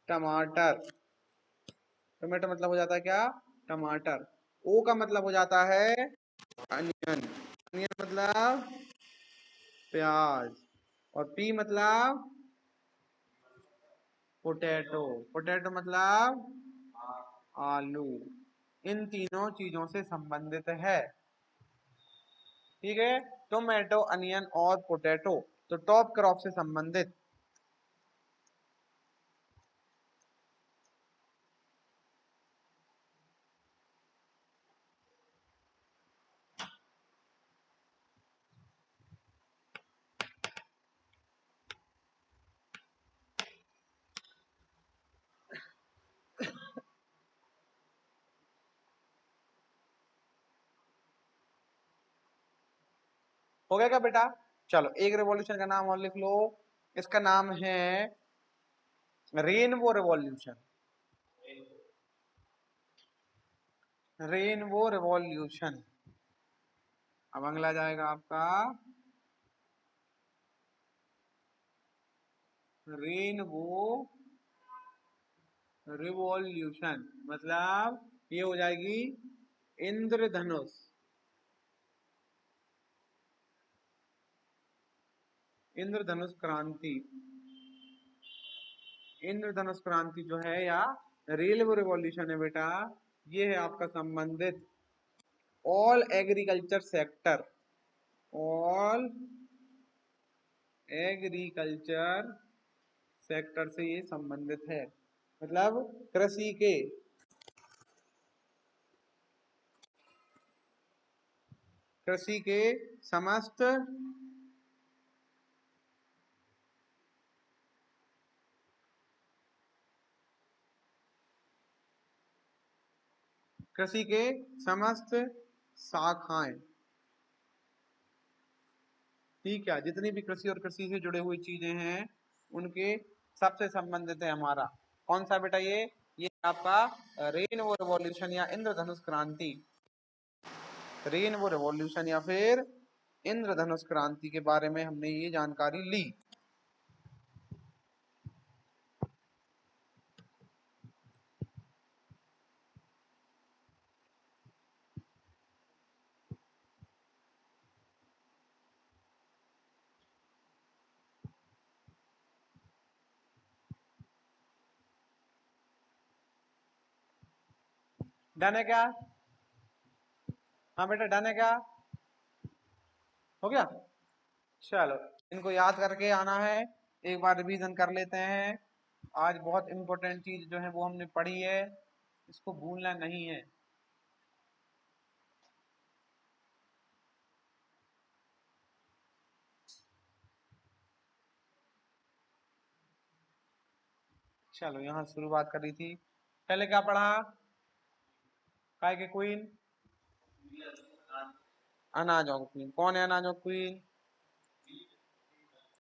टमाटर। टोमेटो मतलब हो जाता है क्या? टमाटर। ओ का मतलब हो जाता है अनियन। अनियन मतलब प्याज। और पी मतलब पोटैटो। पोटैटो मतलब आलू। इन तीनों चीजों से संबंधित है। ठीक है, टोमेटो, अनियन और पोटैटो, तो टॉप क्रॉप से संबंधित। हो गया क्या बेटा? चलो एक रेवोल्यूशन का नाम और लिख लो। इसका नाम है रेनबो रेवोल्यूशन। Rainbow revolution. अब अगला जाएगा आपका रेनबो रिवॉल्यूशन, मतलब ये हो जाएगी इंद्रधनुष। इंद्रधनुष क्रांति। इंद्रधनुष क्रांति जो है या रेनबो रिवॉल्यूशन है बेटा, ये है आपका संबंधित all agriculture sector. All agriculture sector से ये संबंधित है, मतलब कृषि के, कृषि के समस्त, कृषि के समस्त शाखाएं। ठीक है, जितनी भी कृषि और कृषि से जुड़े हुई चीजें हैं उनके सबसे संबंधित है हमारा कौन सा बेटा? ये आपका रेनबो रिवॉल्यूशन या इंद्रधनुष क्रांति। रेनबो रिवॉल्यूशन या फिर इंद्रधनुष क्रांति के बारे में हमने ये जानकारी ली। डन है क्या? हाँ बेटा डन है क्या? हो गया? चलो इनको याद करके आना है, एक बार रिवीजन कर लेते हैं। आज बहुत इंपॉर्टेंट चीज जो है वो हमने पढ़ी है, इसको भूलना नहीं है। चलो यहाँ शुरुआत करी थी, पहले क्या पढ़ा? काय के क्वीन, अनाज ऑफ क्वीन। कौन है अनाज ऑफ क्वीन?